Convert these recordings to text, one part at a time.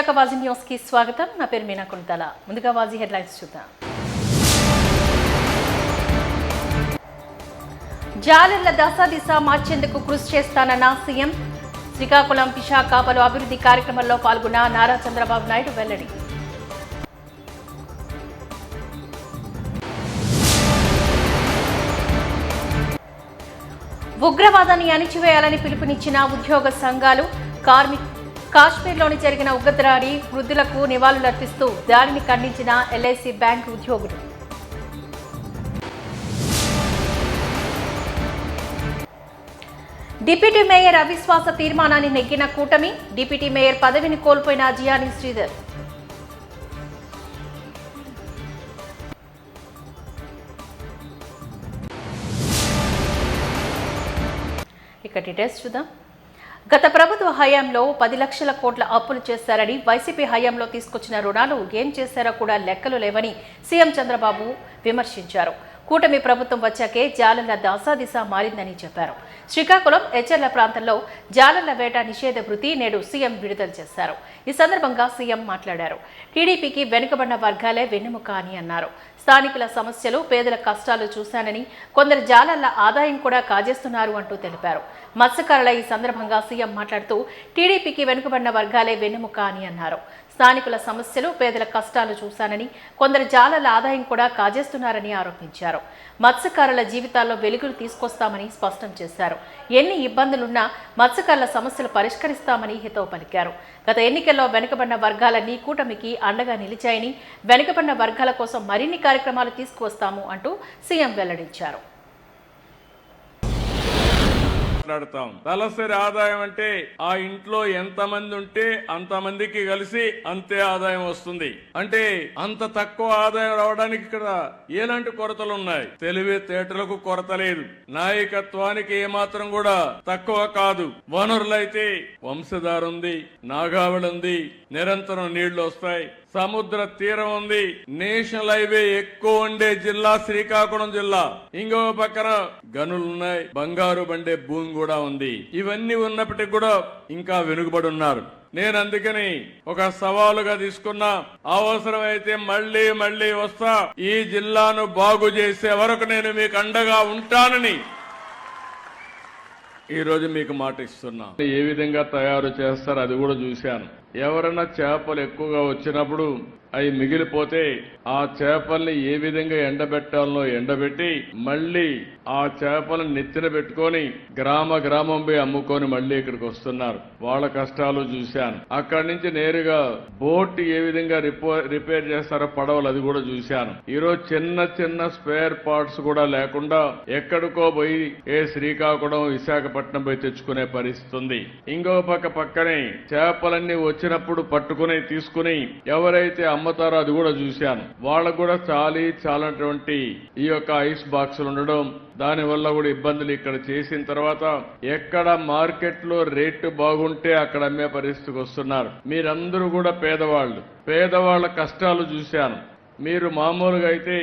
Visakha వాజీ news కి స్వాగతం. నా పేరు మీనా కుంతల. ముందుగా వాజీ హెడ్లైన్స్ చూద్దాం. జాలర్ల దశ మార్చేందుకు కృషి చేస్తానన్న సీఎం. శ్రీకాకుళం, విశాఖ పలు అభివృద్ధి కార్యక్రమాల్లో పాల్గొన్న నారా చంద్రబాబు నాయుడు వెల్లడి. ఉగ్రవాదాన్ని అణిచివేయాలని పిలుపునిచ్చిన ఉద్యోగ సంఘాలు. కాశ్మీర్లోని జరిగిన ఉగ్రదాడి వృద్ధులకు నివాళులర్పిస్తూ దాడిని ఖండించిన ఎల్ఐసి బ్యాంక్ ఉద్యోగులు. డిప్యూటీ మేయర్ అవిశ్వాస తీర్మానాన్ని నెగ్గిన కూటమి. డిప్యూటీ మేయర్ పదవిని కోల్పోయిన జియాని శ్రీధర్. ఇక డీటెయిల్స్ చూద్దాం. గత ప్రభుత్వ హయాంలో 10 లక్షల కోట్ల అప్పులు చేశారని, వైసీపీ హయాంలో తీసుకొచ్చిన రుణాలు ఏం చేశారో కూడా లెక్కలు లేవని సీఎం చంద్రబాబు విమర్శించారు. కూటమి ప్రభుత్వం వచ్చాకే జాలర్ల దశ మారిందని చెప్పారు. శ్రీకాకుళం, ఎచ్చర్ల ప్రాంతంలో జాలర్ల వేట నిషేధ భృతి నేడు సీఎం విడుదల చేశారు. ఈ సందర్భంగా సీఎం మాట్లాడారు. టీడీపీకి వెనుకబడిన వర్గాలే వెన్నెముక అని అన్నారు. స్థానికుల సమస్యలు, పేదల కష్టాలు చూశానని, కొందరు జాలర్ల ఆదాయం కూడా కాజేస్తున్నారు అంటూ తెలిపారు. మత్స్యకారుల ఈ సందర్భంగా సీఎం మాట్లాడుతూ టీడీపీకి వెనుకబడిన వర్గాలే వెన్నెముక అని అన్నారు. స్థానికుల సమస్యలు, పేదల కష్టాలు చూశానని, కొందరు జాలర్ల ఆదాయం కూడా కాజేస్తున్నారని ఆరోపించారు. మత్స్యకారుల జీవితాల్లో వెలుగులు తీసుకొస్తామని స్పష్టం చేశారు. ఎన్ని ఇబ్బందులున్నా మత్స్యకారుల సమస్యలు పరిష్కరిస్తామని హితవు పలికారు. గత ఎన్నికల్లో వెనుకబడిన వర్గాలన్నీ కూటమికి అండగా నిలిచాయని, వెనుకబడిన వర్గాల కోసం మరిన్ని కార్యక్రమాలు తీసుకువస్తాము అంటూ సీఎం వెల్లడించారు. తలసరి ఆదాయం అంటే ఆ ఇంట్లో ఎంతమంది ఉంటే అంతమందికి కలిసి అంతే ఆదాయం వస్తుంది. అంటే అంత తక్కువ ఆదాయం రావడానికి ఇక్కడ ఎలాంటి కొరతలు ఉన్నాయి? తెలివితేటలకు కొరత లేదు, నాయకత్వానికి ఏమాత్రం కూడా తక్కువ కాదు. వనరులైతే వంశధార ఉంది, నాగావళి ఉంది, నిరంతరం నీళ్లు వస్తాయి, సముద్ర తీరం ఉంది, నేషనల్ హైవే ఎక్కువ ఉండే జిల్లా శ్రీకాకుళం జిల్లా. ఇంకొక పక్కన గనులున్నాయి, బంగారు బండే భూమి కూడా ఉంది. ఇవన్నీ ఉన్నప్పటికీ కూడా ఇంకా వెనుకబడి ఉన్నారు. నేను అందుకని ఒక సవాలుగా తీసుకున్నా, అవసరమైతే మళ్లీ మళ్లీ వస్తా, ఈ జిల్లాను బాగు చేసే వరకు నేను మీకు అండగా ఉంటానని ఈ రోజు మీకు మాట ఇస్తున్నా. ఏ విధంగా తయారు చేస్తారు అది కూడా చూశాను. ఎవరైనా చేపలు ఎక్కువగా వచ్చినప్పుడు అవి మిగిలిపోతే ఆ చేపల్ని ఏ విధంగా ఎండబెట్టాలనో ఎండబెట్టి మళ్లీ ఆ చేపలను నెత్తిన పెట్టుకొని గ్రామం పోయి అమ్ముకొని మళ్లీ ఇక్కడికి వస్తున్నారు. వాళ్ళ కష్టాలు చూశాను. అక్కడి నుంచి నేరుగా బోట్ ఏ విధంగా రిపేర్ చేస్తారో పడవలు అది కూడా చూశాను. ఈరోజు చిన్న స్పేర్ పార్ట్స్ కూడా లేకుండా ఎక్కడికో పోయి శ్రీకాకుళం, విశాఖపట్నం పోయి తెచ్చుకునే పరిస్థితి ఉంది. ఇంకో పక్కనే చేపలన్నీ వచ్చినప్పుడు పట్టుకుని తీసుకుని ఎవరైతే అమ్ముతారో అది కూడా చూశాను. వాళ్ళకు కూడా చాలటువంటి ఈ యొక్క ఐస్ బాక్సులు ఉండడం, దానివల్ల కూడా ఇబ్బందులు ఇక్కడ చేసిన తర్వాత ఎక్కడ మార్కెట్ లో రేటు బాగుంటే అక్కడ అమ్మే పరిస్థితికి వస్తున్నారు. మీరందరూ కూడా పేదవాళ్ల కష్టాలు చూశాను. మీరు మామూలుగా అయితే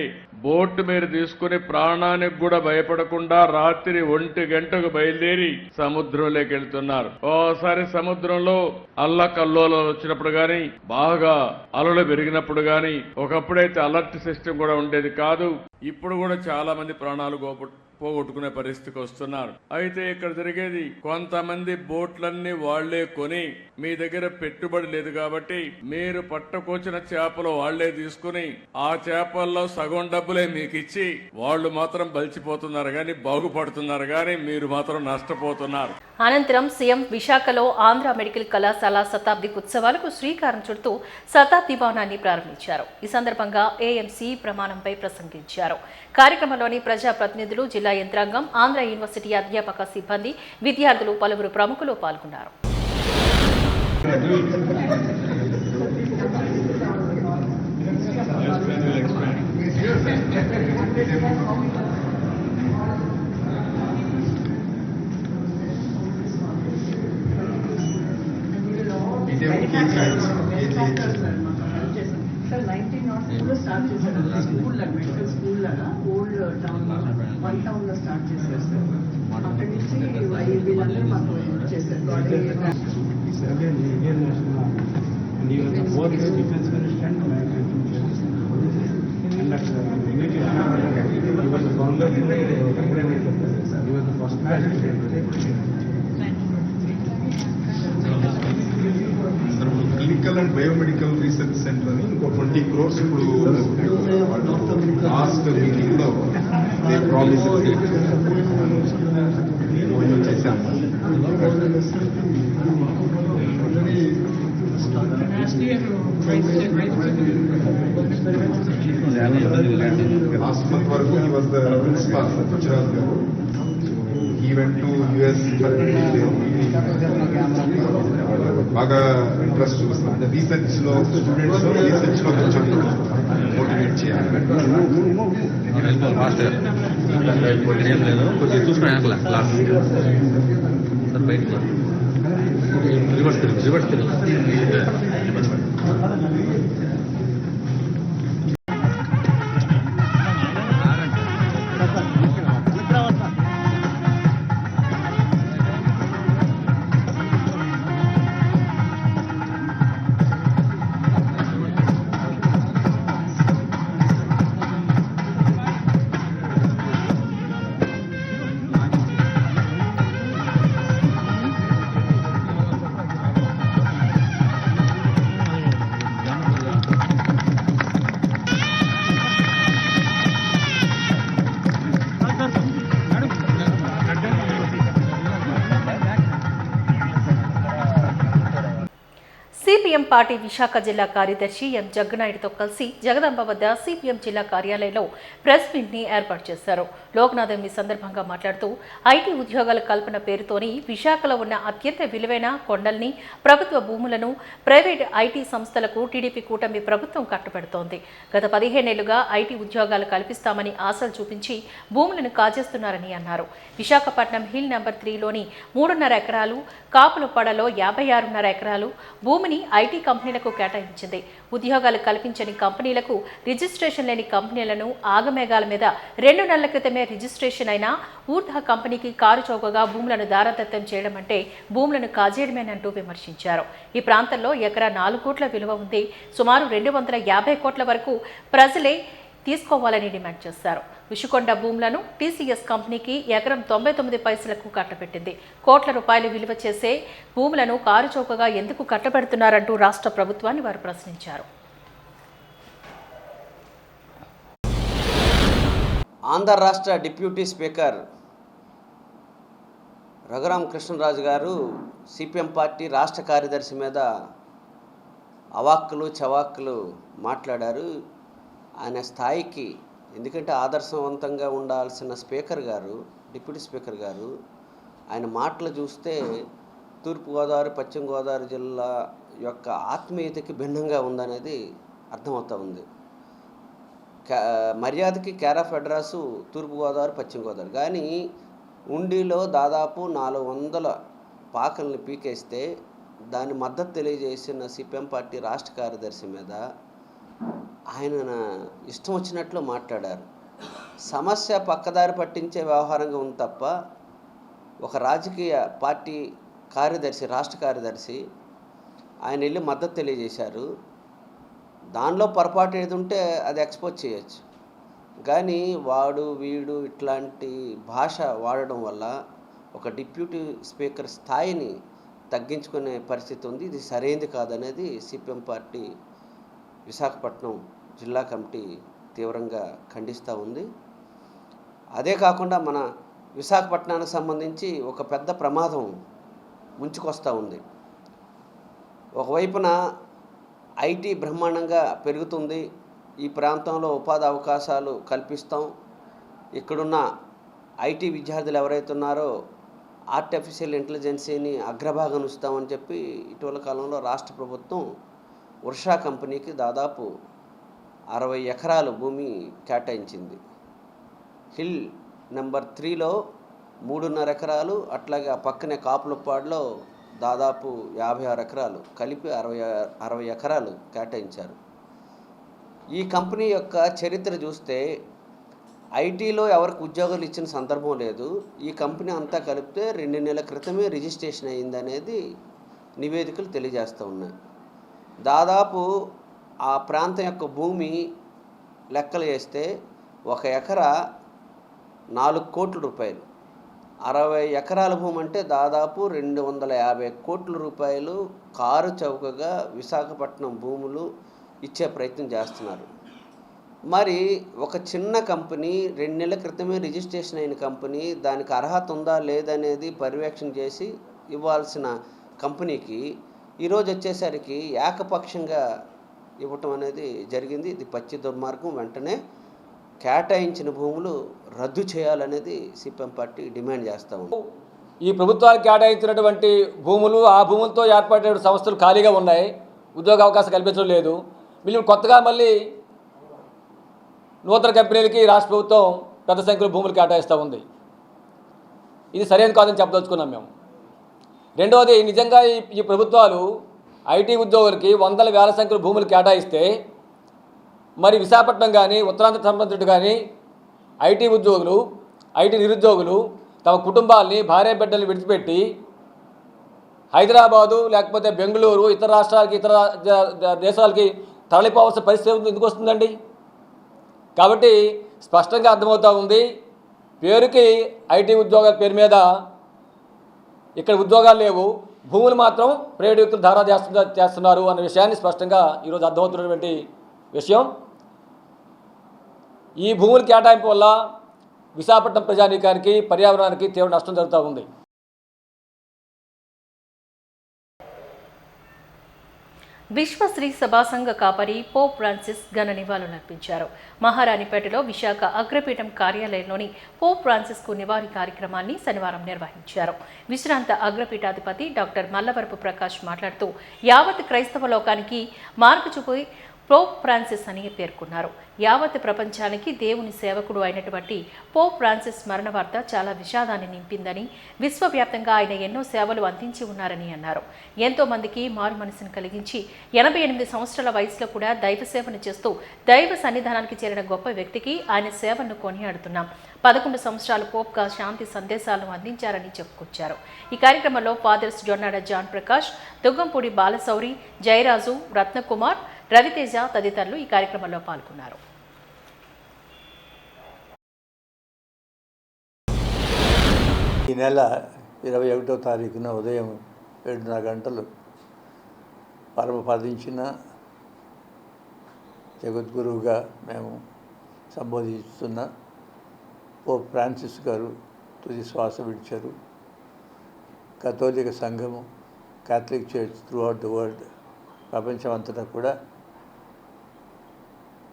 బోటు మీరు తీసుకుని ప్రాణానికి కూడా భయపడకుండా రాత్రి 1 గంటకు బయలుదేరి సముద్రంలోకి వెళ్తున్నారు. ఓసారి సముద్రంలో అల్లకల్లోలాలు వచ్చినప్పుడు గాని, బాగా అలలు పెరిగినప్పుడు గాని, ఒకప్పుడైతే అలర్ట్ సిస్టమ్ కూడా ఉండేది కాదు. ఇప్పుడు కూడా చాలా మంది ప్రాణాలు పోగొట్టుకునే పరిస్థితికి వస్తున్నారు. అయితే ఇక్కడ జరిగేది, కొంతమంది బోట్లన్నీ వాళ్లే కొని, మీ దగ్గర పెట్టుబడి లేదు కాబట్టి మీరు పట్టుకొచ్చిన చేపలు వాళ్లే తీసుకుని ఆ చేపల్లో సగం డబ్బులే మీకు ఇచ్చి వాళ్ళు మాత్రం బలిచిపోతున్నారు గాని, బాగుపడుతున్నారు గాని మీరు మాత్రం నష్టపోతున్నారు. అనంతరం సీఎం విశాఖలో ఆంధ్ర మెడికల్ కళాశాల శతాబ్ది ఉత్సవాలకు శ్రీకారం చుడుతూ శతాబ్ది భవనాన్ని ప్రారంభించారు. ఈ సందర్భంగా ఏఎంసీ ప్రమాణంపై ప్రసంగించారు. కార్యక్రమంలోని ప్రజాప్రతినిధులు, జిల్లా యంత్రాంగం, ఆంధ్ర యూనివర్సిటీ అధ్యాపక సిబ్బంది, విద్యార్థులు, పలువురు ప్రముఖులు పాల్గొన్నారు. సార్ 1902 స్టార్ట్ చేశారు స్కూల్, మెడికల్ స్కూల్ లాగా ఓల్డ్ టౌన్, 1 టౌన్ లో స్టార్ట్ చేశారు సార్. అక్కడి నుంచి వీళ్ళందరూ మాకు చేశారు. And he was the fourth defense minister and communication minister. And at communication, he was the founder. He was the first man. Clinical and biomedical research centre అని ఇంకో 20 crores ఇప్పుడు లాస్ట్ మీటింగ్ లో promise చేశాము. Last month వరకు he was the principal Gujarat గారు. He went to US బాగా interest చూపిస్తున్నాం. అంటే రీసెర్చ్ లో స్టూడెంట్స్ రీసెర్చ్ లో కొంచెం మోటివేట్ చేయాలి. ఏం లేదు, కొంచెం చూసుకున్నాను క్లాస్ సార్ బయట రివర్స్ తిరిగి సిపిఎం పార్టీ విశాఖ జిల్లా కార్యదర్శి ఎం జగ్గునాయుడుతో కలిసి జగదాంబ వద్ద సిపిఎం జిల్లా కార్యాలయంలో ప్రెస్ మీట్ ని ఏర్పాటు చేశారు. లోక్నాథం ఈ సందర్భంగా మాట్లాడుతూ ఐటీ ఉద్యోగాల కల్పన పేరుతోని విశాఖలో ఉన్న అత్యంత విలువైన కొండల్ని, ప్రభుత్వ భూములను ప్రైవేట్ ఐటీ సంస్థలకు టీడీపీ కూటమి ప్రభుత్వం కట్టబెడుతోంది. గత 15 ఏళ్లుగా ఐటీ ఉద్యోగాలు కల్పిస్తామని ఆశలు చూపించి భూములను కాజేస్తున్నారని అన్నారు. విశాఖపట్నం హిల్ నెంబర్ 3లోని 3.5 ఎకరాలు, కాపులపాడలో 56.5 ఎకరాలు భూమిని ఐటీ కంపెనీలకు కేటాయించింది. ఉద్యోగాలు కల్పించని కంపెనీలకు, రిజిస్ట్రేషన్ లేని కంపెనీలను ఆగమేఘాల మీద 2 నెలల క్రితమే రిజిస్ట్రేషన్ అయిన ఊర్ధా కంపెనీకి కారు చౌకగా భూములను దారదత్తం చేయడం అంటే భూములను కాజేయడమేనంటూ విమర్శించారు. ఈ ప్రాంతంలో ఎకరా 4 కోట్ల విలువ ఉంది. సుమారు 250 కోట్ల వరకు ప్రజలే తీసుకోవాలని డిమాండ్ చేశారు. విషుకొండ భూములను టీసీఎస్ కంపెనీకి ఎకరం 99 పైసలకు కట్టబెట్టింది. కోట్ల రూపాయలు విలువ చేసే భూములను కారు చౌకగా ఎందుకు కట్టబెడుతున్నారంటూ రాష్ట్ర ప్రభుత్వాన్ని వారు ప్రశ్నించారు. ఆంధ్ర రాష్ట్ర డిప్యూటీ స్పీకర్ రఘురామ కృష్ణరాజు గారు సిపిఎం పార్టీ రాష్ట్ర కార్యదర్శి మీద అవాక్కులు చవాక్కులు మాట్లాడారు. ఆయన స్థాయికి, ఎందుకంటే ఆదర్శవంతంగా ఉండాల్సిన స్పీకర్ గారు, డిప్యూటీ స్పీకర్ గారు, ఆయన మాటలు చూస్తే తూర్పుగోదావరి, పశ్చిమ గోదావరి జిల్లా యొక్క ఆత్మీయతకి భిన్నంగా ఉందనేది అర్థమవుతూ ఉంది. మర్యాదకి కేర్ ఆఫ్ అడ్రస్సు తూర్పుగోదావరి, పశ్చిమ గోదావరి, కానీ ఉండిలో దాదాపు 400 పాకల్ని పీకేస్తే దాని మద్దతు తెలియజేసిన సిపిఎం పార్టీ రాష్ట్ర కార్యదర్శి మీద ఆయన ఇష్టం వచ్చినట్లు మాట్లాడారు. సమస్య పక్కదారి పట్టించే వ్యవహారంగా ఉంది తప్ప ఒక రాజకీయ పార్టీ కార్యదర్శి, రాష్ట్ర కార్యదర్శి ఆయన వెళ్ళి మద్దతు తెలియజేశారు. దానిలో పొరపాటు ఏది ఉంటే అది ఎక్స్పోజ్ చేయొచ్చు, కానీ వాడు వీడు ఇట్లాంటి భాష వాడడం వల్ల ఒక డిప్యూటీ స్పీకర్ స్థాయిని తగ్గించుకునే పరిస్థితి ఉంది. ఇది సరైనది కాదనేది సిపిఎం పార్టీ విశాఖపట్నం జిల్లా కమిటీ తీవ్రంగా ఖండిస్తూ ఉంది. అదే కాకుండా మన విశాఖపట్నానికి సంబంధించి ఒక పెద్ద ప్రమాదం ముంచుకొస్తూ ఉంది. ఒకవైపున ఐటీ బ్రహ్మాండంగా పెరుగుతుంది, ఈ ప్రాంతంలో ఉపాధి అవకాశాలు కల్పిస్తాం, ఇక్కడున్న ఐటీ విద్యార్థులు ఎవరైతే ఉన్నారో ఆర్టిఫిషియల్ ఇంటెలిజెన్సీని అగ్రభాగం ఉంచుతామని చెప్పి ఇటీవల కాలంలో రాష్ట్ర ప్రభుత్వం వర్షా కంపెనీకి దాదాపు 60 ఎకరాలు భూమి కేటాయించింది. హిల్ నెంబర్ 3లో 3.5 ఎకరాలు, అట్లాగే ఆ పక్కనే కాపులపాడులో దాదాపు 56 ఎకరాలు, కలిపి 60 ఎకరాలు కేటాయించారు. ఈ కంపెనీ యొక్క చరిత్ర చూస్తే ఐటీలో ఎవరికి ఉద్యోగాలు ఇచ్చిన సందర్భం లేదు. ఈ కంపెనీ అంతా కలిపితే 2 నెలల క్రితమే రిజిస్ట్రేషన్ అయ్యిందనేది నివేదికలు తెలియజేస్తూ ఉన్నాయి. దాదాపు ఆ ప్రాంతం యొక్క భూమి లెక్కలు వేస్తే 1 ఎకరా 4 కోట్ల రూపాయలు. 60 ఎకరాల భూమి అంటే దాదాపు 250 కోట్ల రూపాయలు కారు చౌకగా విశాఖపట్నం భూములు ఇచ్చే ప్రయత్నం చేస్తున్నారు. మరి ఒక చిన్న కంపెనీ 2 నెలల క్రితమే రిజిస్ట్రేషన్ అయిన కంపెనీ దానికి అర్హత ఉందా లేదనేది పర్యవేక్షణ చేసి ఇవ్వాల్సిన కంపెనీకి ఈరోజు వచ్చేసరికి ఏకపక్షంగా ఇవ్వటం అనేది జరిగింది. ఇది పచ్చి దుర్మార్గం. వెంటనే కేటాయించిన భూములు రద్దు చేయాలనేది సిపిఎం పార్టీ డిమాండ్ చేస్తూ ఉంది. ఈ ప్రభుత్వానికి కేటాయించినటువంటి భూములు, ఆ భూములతో ఏర్పడిన సంస్థలు ఖాళీగా ఉన్నాయి, ఉద్యోగ అవకాశం కల్పించడం లేదు. వీళ్ళు కొత్తగా మళ్ళీ నూతన కంపెనీలకి రాష్ట్ర ప్రభుత్వం పెద్ద సంఖ్యలో భూములు కేటాయిస్తూ ఉంది. ఇది సరైన కాదని చెప్పదలుచుకున్నాం మేము. రెండవది, నిజంగా ఈ ప్రభుత్వాలు ఐటీ ఉద్యోగులకి వందల వేల సంఖ్యలో భూములు కేటాయిస్తే మరి విశాఖపట్నం కానీ ఉత్తరాంధ్ర సంబంధించి కానీ ఐటీ ఉద్యోగులు, ఐటీ నిరుద్యోగులు తమ కుటుంబాలని, భార్య బిడ్డల్ని విడిచిపెట్టి హైదరాబాదు లేకపోతే బెంగళూరు, ఇతర రాష్ట్రాలకి, ఇతర దేశాలకి తరలిపోవాల్సిన పరిస్థితి ఎందుకు వస్తుందండి? కాబట్టి స్పష్టంగా అర్థమవుతూ ఉంది, పేరుకి ఐటీ ఉద్యోగాల పేరు మీద ఇక్కడ ఉద్యోగాలు లేవు, భూములు మాత్రం ప్రైవేట్ వ్యక్తులు ధారా చేస్తున్నారు అన్న విషయాన్ని స్పష్టంగా ఈరోజు అర్థమవుతున్నటువంటి విషయం. ఈ భూముల కేటాయింపు వల్ల విశాఖపట్నం ప్రజానీకానికి, పర్యావరణానికి తీవ్ర నష్టం జరుగుతూ ఉంది. విశ్వశ్రీ సభాసంఘ కాపరి పోప్ ఫ్రాన్సిస్ ఘన నివాళులర్పించారు. మహారాణిపేటలో విశాఖ అగ్రపీఠం కార్యాలయంలోని పోప్ ఫ్రాన్సిస్కు నివాళి కార్యక్రమాన్ని శనివారం నిర్వహించారు. విశ్రాంత అగ్రపీఠాధిపతి డాక్టర్ మల్లవరపు ప్రకాష్ మాట్లాడుతూ యావత్ క్రైస్తవ లోకానికి మార్పు చూపి పోప్ ఫ్రాన్సిస్ అని పేర్కొన్నారు. యావత్ ప్రపంచానికి దేవుని సేవకుడు అయినటువంటి పోప్ ఫ్రాన్సిస్ మరణ వార్త చాలా విషాదాన్ని నింపిందని, విశ్వవ్యాప్తంగా ఆయన ఎన్నో సేవలు అందించి ఉన్నారని అన్నారు. ఎంతో మందికి మారు మనసును కలిగించి 88 సంవత్సరాల వయసులో కూడా దైవ సేవను చేస్తూ దైవ సన్నిధానానికి చేరిన గొప్ప వ్యక్తికి ఆయన సేవలను కొనియాడుతున్నాం. 11 సంవత్సరాలు పోప్గా శాంతి సందేశాలను అందించారని చెప్పుకొచ్చారు. ఈ కార్యక్రమంలో ఫాదర్స్ జొన్నాడ జాన్ ప్రకాష్, దుగ్గంపూడి బాలశౌరి, జయరాజు, రత్నకుమార్, రవితేజ తదితరులు ఈ కార్యక్రమంలో పాల్గొన్నారు. ఈ నెల 21వ తారీఖున ఉదయం 7:30 గంటలు పరమపదించిన జగద్గురువుగా మేము సంబోధిస్తున్న పోప్ ఫ్రాన్సిస్ గారు తుది శ్వాస విడిచారు. కథోలిక సంఘము, Catholic church throughout the world, ప్రపంచం అంతటా కూడా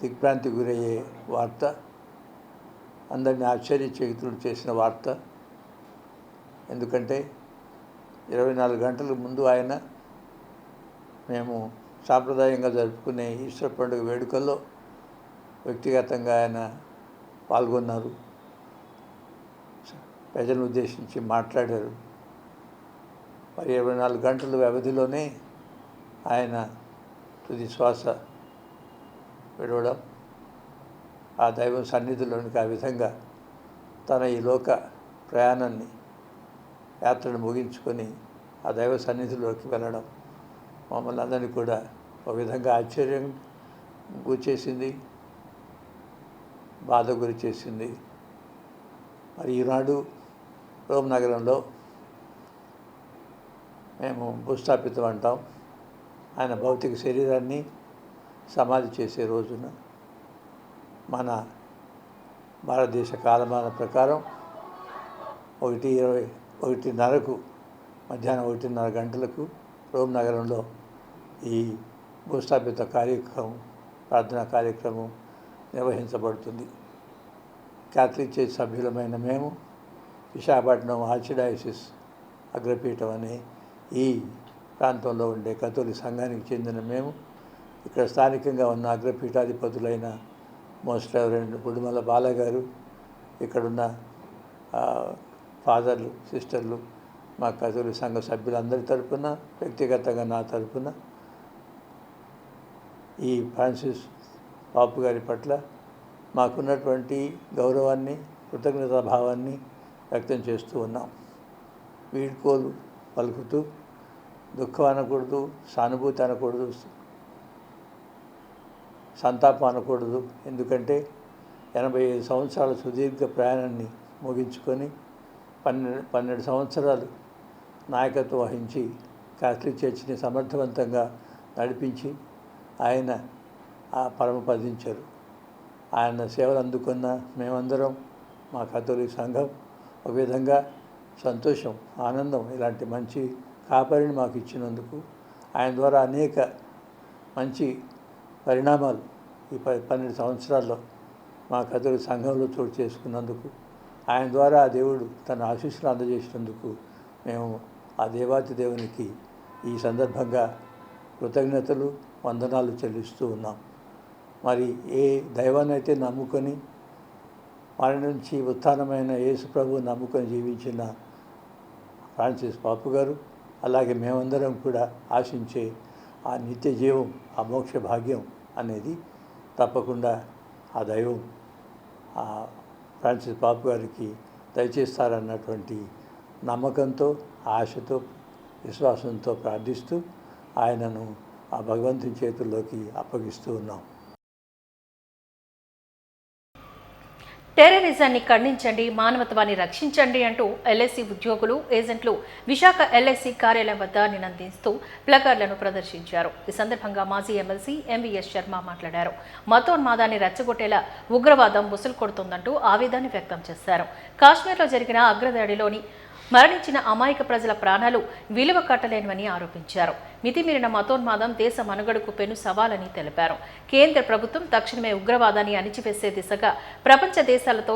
దిగ్భ్రాంతి గురయ్యే వార్త, అందరినీ ఆశ్చర్యచకితులు చేసిన వార్త. ఎందుకంటే 24 గంటల ముందు ఆయన మేము సాంప్రదాయంగా జరుపుకునే ఈస్టర్ పండుగ వేడుకల్లో వ్యక్తిగతంగా ఆయన పాల్గొన్నారు, ప్రజలను ఉద్దేశించి మాట్లాడారు. మరి 24 గంటల వ్యవధిలోనే ఆయన తుది శ్వాస విడవడం, ఆ దైవ సన్నిధిలోనికి ఆ విధంగా తన ఈ లోక ప్రయాణాన్ని, యాత్రను ముగించుకొని ఆ దైవ సన్నిధిలోకి వెళ్ళడం మమ్మల్ని అందరినీ కూడా ఒక విధంగా ఆశ్చర్యం గురిచేసింది, బాధ గురి చేసింది. మరి ఈనాడు రోమ్ నగరంలో మేము భూస్థాపితం అంటాం, ఆయన భౌతిక శరీరాన్ని సమాధి చేసే రోజున మన భారతదేశ కాలమాన ప్రకారం 1:20 మధ్యాహ్నం 1:30 గంటలకు రోమ్ నగరంలో ఈ భూస్థాపిత కార్యక్రమం, ప్రార్థనా కార్యక్రమం నిర్వహించబడుతుంది. క్యాథలిక్ చర్చ్ సభ్యులమైన మేము విశాఖపట్నం ఆర్చిడయాసిస్ అగ్రపీఠం అనే ఈ ప్రాంతంలో ఉండే కథోలిక సంఘానికి చెందిన మేము ఇక్కడ స్థానికంగా ఉన్న అగ్రపీఠాధిపతులైన మోస్ట్ రెవరెండ్ బుడుమల బాలగారు, ఇక్కడున్న ఫాదర్లు, సిస్టర్లు, మా కథోలిక సంఘ సభ్యులందరి తరపున, వ్యక్తిగతంగా నా తరపున ఈ ఫ్రాన్సిస్ పాపు గారి పట్ల మాకున్నటువంటి గౌరవాన్ని, కృతజ్ఞతాభావాన్ని వ్యక్తం చేస్తూ ఉన్నాం. వీడ్కోలు పలుకుతూ దుఃఖం అనకూడదు, సానుభూతి అనకూడదు, సంతాపం అనకూడదు. ఎందుకంటే 85 సంవత్సరాల సుదీర్ఘ ప్రయాణాన్ని ముగించుకొని 12 సంవత్సరాలు నాయకత్వం వహించి కాథలిక్ చర్చిని సమర్థవంతంగా నడిపించి ఆయన పరమపదించారు. ఆయన సేవలు అందుకున్న మేమందరం మా కథోలిక్ సంఘం ఒక విధంగా సంతోషం, ఆనందం, ఇలాంటి మంచి కాపరిని మాకు ఇచ్చినందుకు, ఆయన ద్వారా అనేక మంచి పరిణామాలు ఈ 12 సంవత్సరాల్లో మా కథోలిక్ సంఘంలో చోటు చేసుకున్నందుకు, ఆయన ద్వారా ఆ దేవుడు తన ఆశీస్సులు అందజేసినందుకు మేము ఆ దేవాతి దేవునికి ఈ సందర్భంగా కృతజ్ఞతలు, వందనాలు చెల్లిస్తూ ఉన్నాం. మరి ఏ దైవాన్ని అయితే నమ్ముకొని వారి నుంచి ఉత్థానమైన యేసు ప్రభువు నమ్ముకొని జీవించిన ఫ్రాన్సిస్ పాపు గారు, అలాగే మేమందరం కూడా ఆశించే ఆ నిత్య జీవం, ఆ మోక్ష భాగ్యం అనేది తప్పకుండా ఆ దైవం ఆ ఫ్రాన్సిస్ పాపు గారికి దయచేస్తారన్నటువంటి నమ్మకంతో, ఆశతో, విశ్వాసంతో ప్రార్థిస్తూ ఆయనను ఆ భగవంతుని చేతుల్లోకి అప్పగిస్తూ ఉన్నాం. టెర్రరిజాన్ని ఖండించండి, మానవత్వాన్ని రక్షించండి అంటూ ఎల్ఐసి ఉద్యోగులు, ఏజెంట్లు విశాఖ ఎల్ఐసి కార్యాలయం వద్ద నినందిస్తూ ప్లకార్డులను ప్రదర్శించారు. ఈ సందర్భంగా మాజీ ఎమ్మెల్సీ ఎంవీఎస్ శర్మ మాట్లాడారు. మతోన్మాదాన్ని రెచ్చగొట్టేలా ఉగ్రవాదం బుసలు కొడుతుందంటూ ఆవేదన వ్యక్తం చేశారు. కాశ్మీర్లో జరిగిన అగ్రదాడిలోని మరణించిన అమాయక ప్రజల ప్రాణాలు విలువ కట్టలేనివని ఆరోపించారు. మితిమీరిన మతోన్మాదం దేశ మనుగడకు పెను సవాలని తెలిపారు. కేంద్ర ప్రభుత్వం తక్షణమే ఉగ్రవాదాన్ని అణిచివేసే దిశగా ప్రపంచ దేశాలతో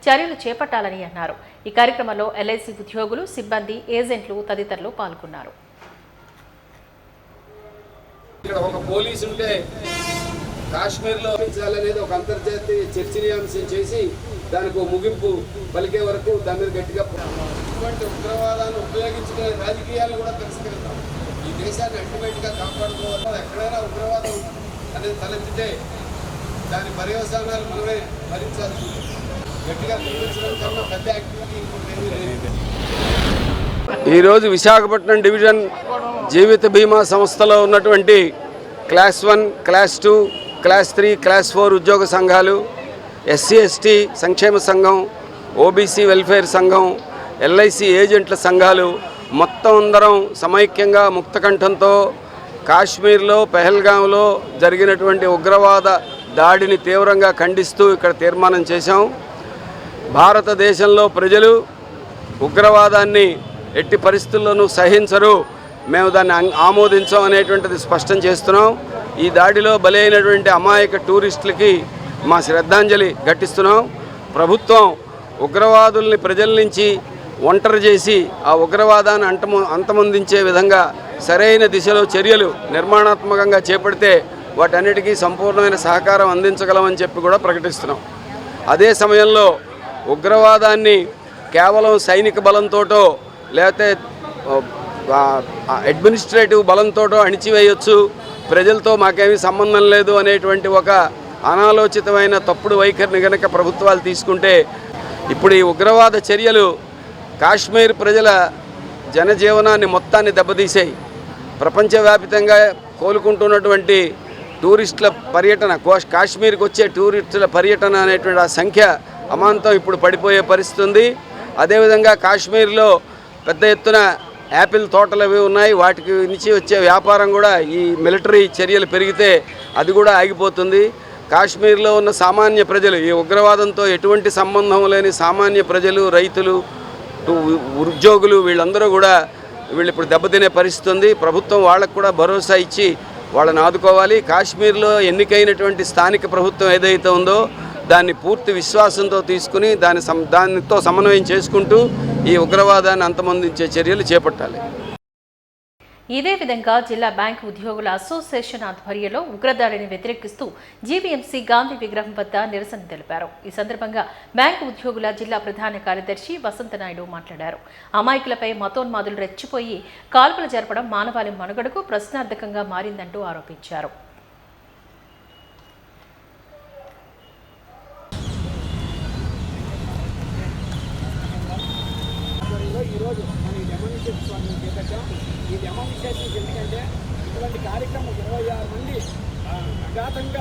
చర్యలు చేపట్టాలని అన్నారు. ఈ కార్యక్రమంలో ఎల్ఐసి ఉద్యోగులు, సిబ్బంది, ఏజెంట్లు తదితరులు పాల్గొన్నారు. ఇక్కడ ఒక పోలీసు ఉంటే కాశ్మీర్లో అనేది ఒక అంతర్జాతీయ చర్చనీయాంశం చేసి దానికి ముగింపు పలికే వరకు దాని మీద గట్టిగా ఇటువంటి ఉగ్రవాదాన్ని ఉపయోగించుకునే రాజకీయాలను కూడా తిరస్కరిస్తాం. ఈ దేశాన్ని అల్టిమేట్గా కాపాడుకోవాలి. ఎక్కడైనా ఉగ్రవాదం అనేది తలెత్తితే దాని పర్యవసానాలు మనమే భరించాల్సి గట్టిగా ఖండించడం కన్నా పెద్ద యాక్టివిటీ ఇంకోటి లేదు. ఈరోజు విశాఖపట్నం డివిజన్ జీవిత బీమా సంస్థలో ఉన్నటువంటి క్లాస్ 1, క్లాస్ 2, క్లాస్ 3, క్లాస్ 4 ఉద్యోగ సంఘాలు, ఎస్సీ ఎస్టీ సంక్షేమ సంఘం, ఓబీసీ వెల్ఫేర్ సంఘం, ఎల్ఐసి ఏజెంట్ల సంఘాలు మొత్తం అందరం సమైక్యంగా ముక్తకంఠంతో కాశ్మీర్లో పెహల్గాంలో జరిగినటువంటి ఉగ్రవాద దాడిని తీవ్రంగా ఖండిస్తూ ఇక్కడ తీర్మానం చేశాం. భారతదేశంలో ప్రజలు ఉగ్రవాదాన్ని ఎట్టి పరిస్థితుల్లోనూ సహించరు, మేము దాన్ని ఆమోదించాం అనేటువంటిది స్పష్టం చేస్తున్నాం. ఈ దాడిలో బలైనటువంటి అమాయక టూరిస్టులకి మా శ్రద్ధాంజలి ఘటిస్తున్నాం. ప్రభుత్వం ఉగ్రవాదుల్ని ప్రజల నుంచి ఒంటరి చేసి ఆ ఉగ్రవాదాన్ని అంతమొందించే విధంగా సరైన దిశలో చర్యలు నిర్మాణాత్మకంగా చేపడితే వాటన్నిటికీ సంపూర్ణమైన సహకారం అందించగలమని చెప్పి కూడా ప్రకటిస్తున్నాం. అదే సమయంలో ఉగ్రవాదాన్ని కేవలం సైనిక బలంతోటో లేకపోతే అడ్మినిస్ట్రేటివ్ బలంతోటో అణిచివేయొచ్చు, ప్రజలతో మాకేమీ సంబంధం లేదు అనేటువంటి ఒక అనాలోచితమైన తప్పుడు వైఖరిని గనక ప్రభుత్వాలు తీసుకుంటే ఇప్పుడు ఈ ఉగ్రవాద చర్యలు కాశ్మీర్ ప్రజల జనజీవనాన్ని మొత్తాన్ని దెబ్బతీసాయి. ప్రపంచవ్యాప్తంగా కోలుకుంటున్నటువంటి టూరిస్టుల పర్యటన, కాశ్మీర్కి వచ్చే టూరిస్టుల పర్యటన అనేటువంటి ఆ సంఖ్య అమాంతం ఇప్పుడు పడిపోయే పరిస్థితి ఉంది. అదేవిధంగా కాశ్మీర్లో పెద్ద ఎత్తున యాపిల్ తోటలు అవి ఉన్నాయి, వాటికి నుంచి వచ్చే వ్యాపారం కూడా ఈ మిలిటరీ చర్యలు పెరిగితే అది కూడా ఆగిపోతుంది. కాశ్మీర్లో ఉన్న సామాన్య ప్రజలు, ఈ ఉగ్రవాదంతో ఎటువంటి సంబంధం లేని సామాన్య ప్రజలు, రైతులు, ఉద్యోగులు వీళ్ళందరూ కూడా ఇప్పుడు దెబ్బతినే పరిస్థితి ఉంది. ప్రభుత్వం వాళ్ళకు కూడా భరోసా ఇచ్చి వాళ్ళని ఆదుకోవాలి. కాశ్మీర్లో ఎన్నికైనటువంటి స్థానిక ప్రభుత్వం ఏదైతే ఉందో దాన్ని పూర్తి విశ్వాసంతో తీసుకుని దానితో సమన్వయం చేసుకుంటూ ఈ ఉగ్రవాదాన్ని అంతమొందించే చర్యలు చేపట్టాలి. ఇదే విధంగా జిల్లా బ్యాంకు ఉద్యోగుల అసోసియేషన్ ఆధ్వర్యంలో ఉగ్రదాడిని వ్యతిరేకిస్తూ జీవీఎంసీ గాంధీ విగ్రహం వద్ద నిరసన తెలిపారు. ఈ సందర్భంగా బ్యాంకు ఉద్యోగుల జిల్లా ప్రధాన కార్యదర్శి వసంతనాయుడు మాట్లాడారు. అమాయకులపై మతోన్మాదులు రెచ్చిపోయి కాల్పులు జరపడం మానవాళి మనుగడకు ప్రశ్నార్థకంగా మారిందంటూ ఆరోపించారు. ఈ డెమాన్స్ట్రేషన్ ఎందుకంటే ఇటువంటి కార్యక్రమం 26 మంది అఘాతంగా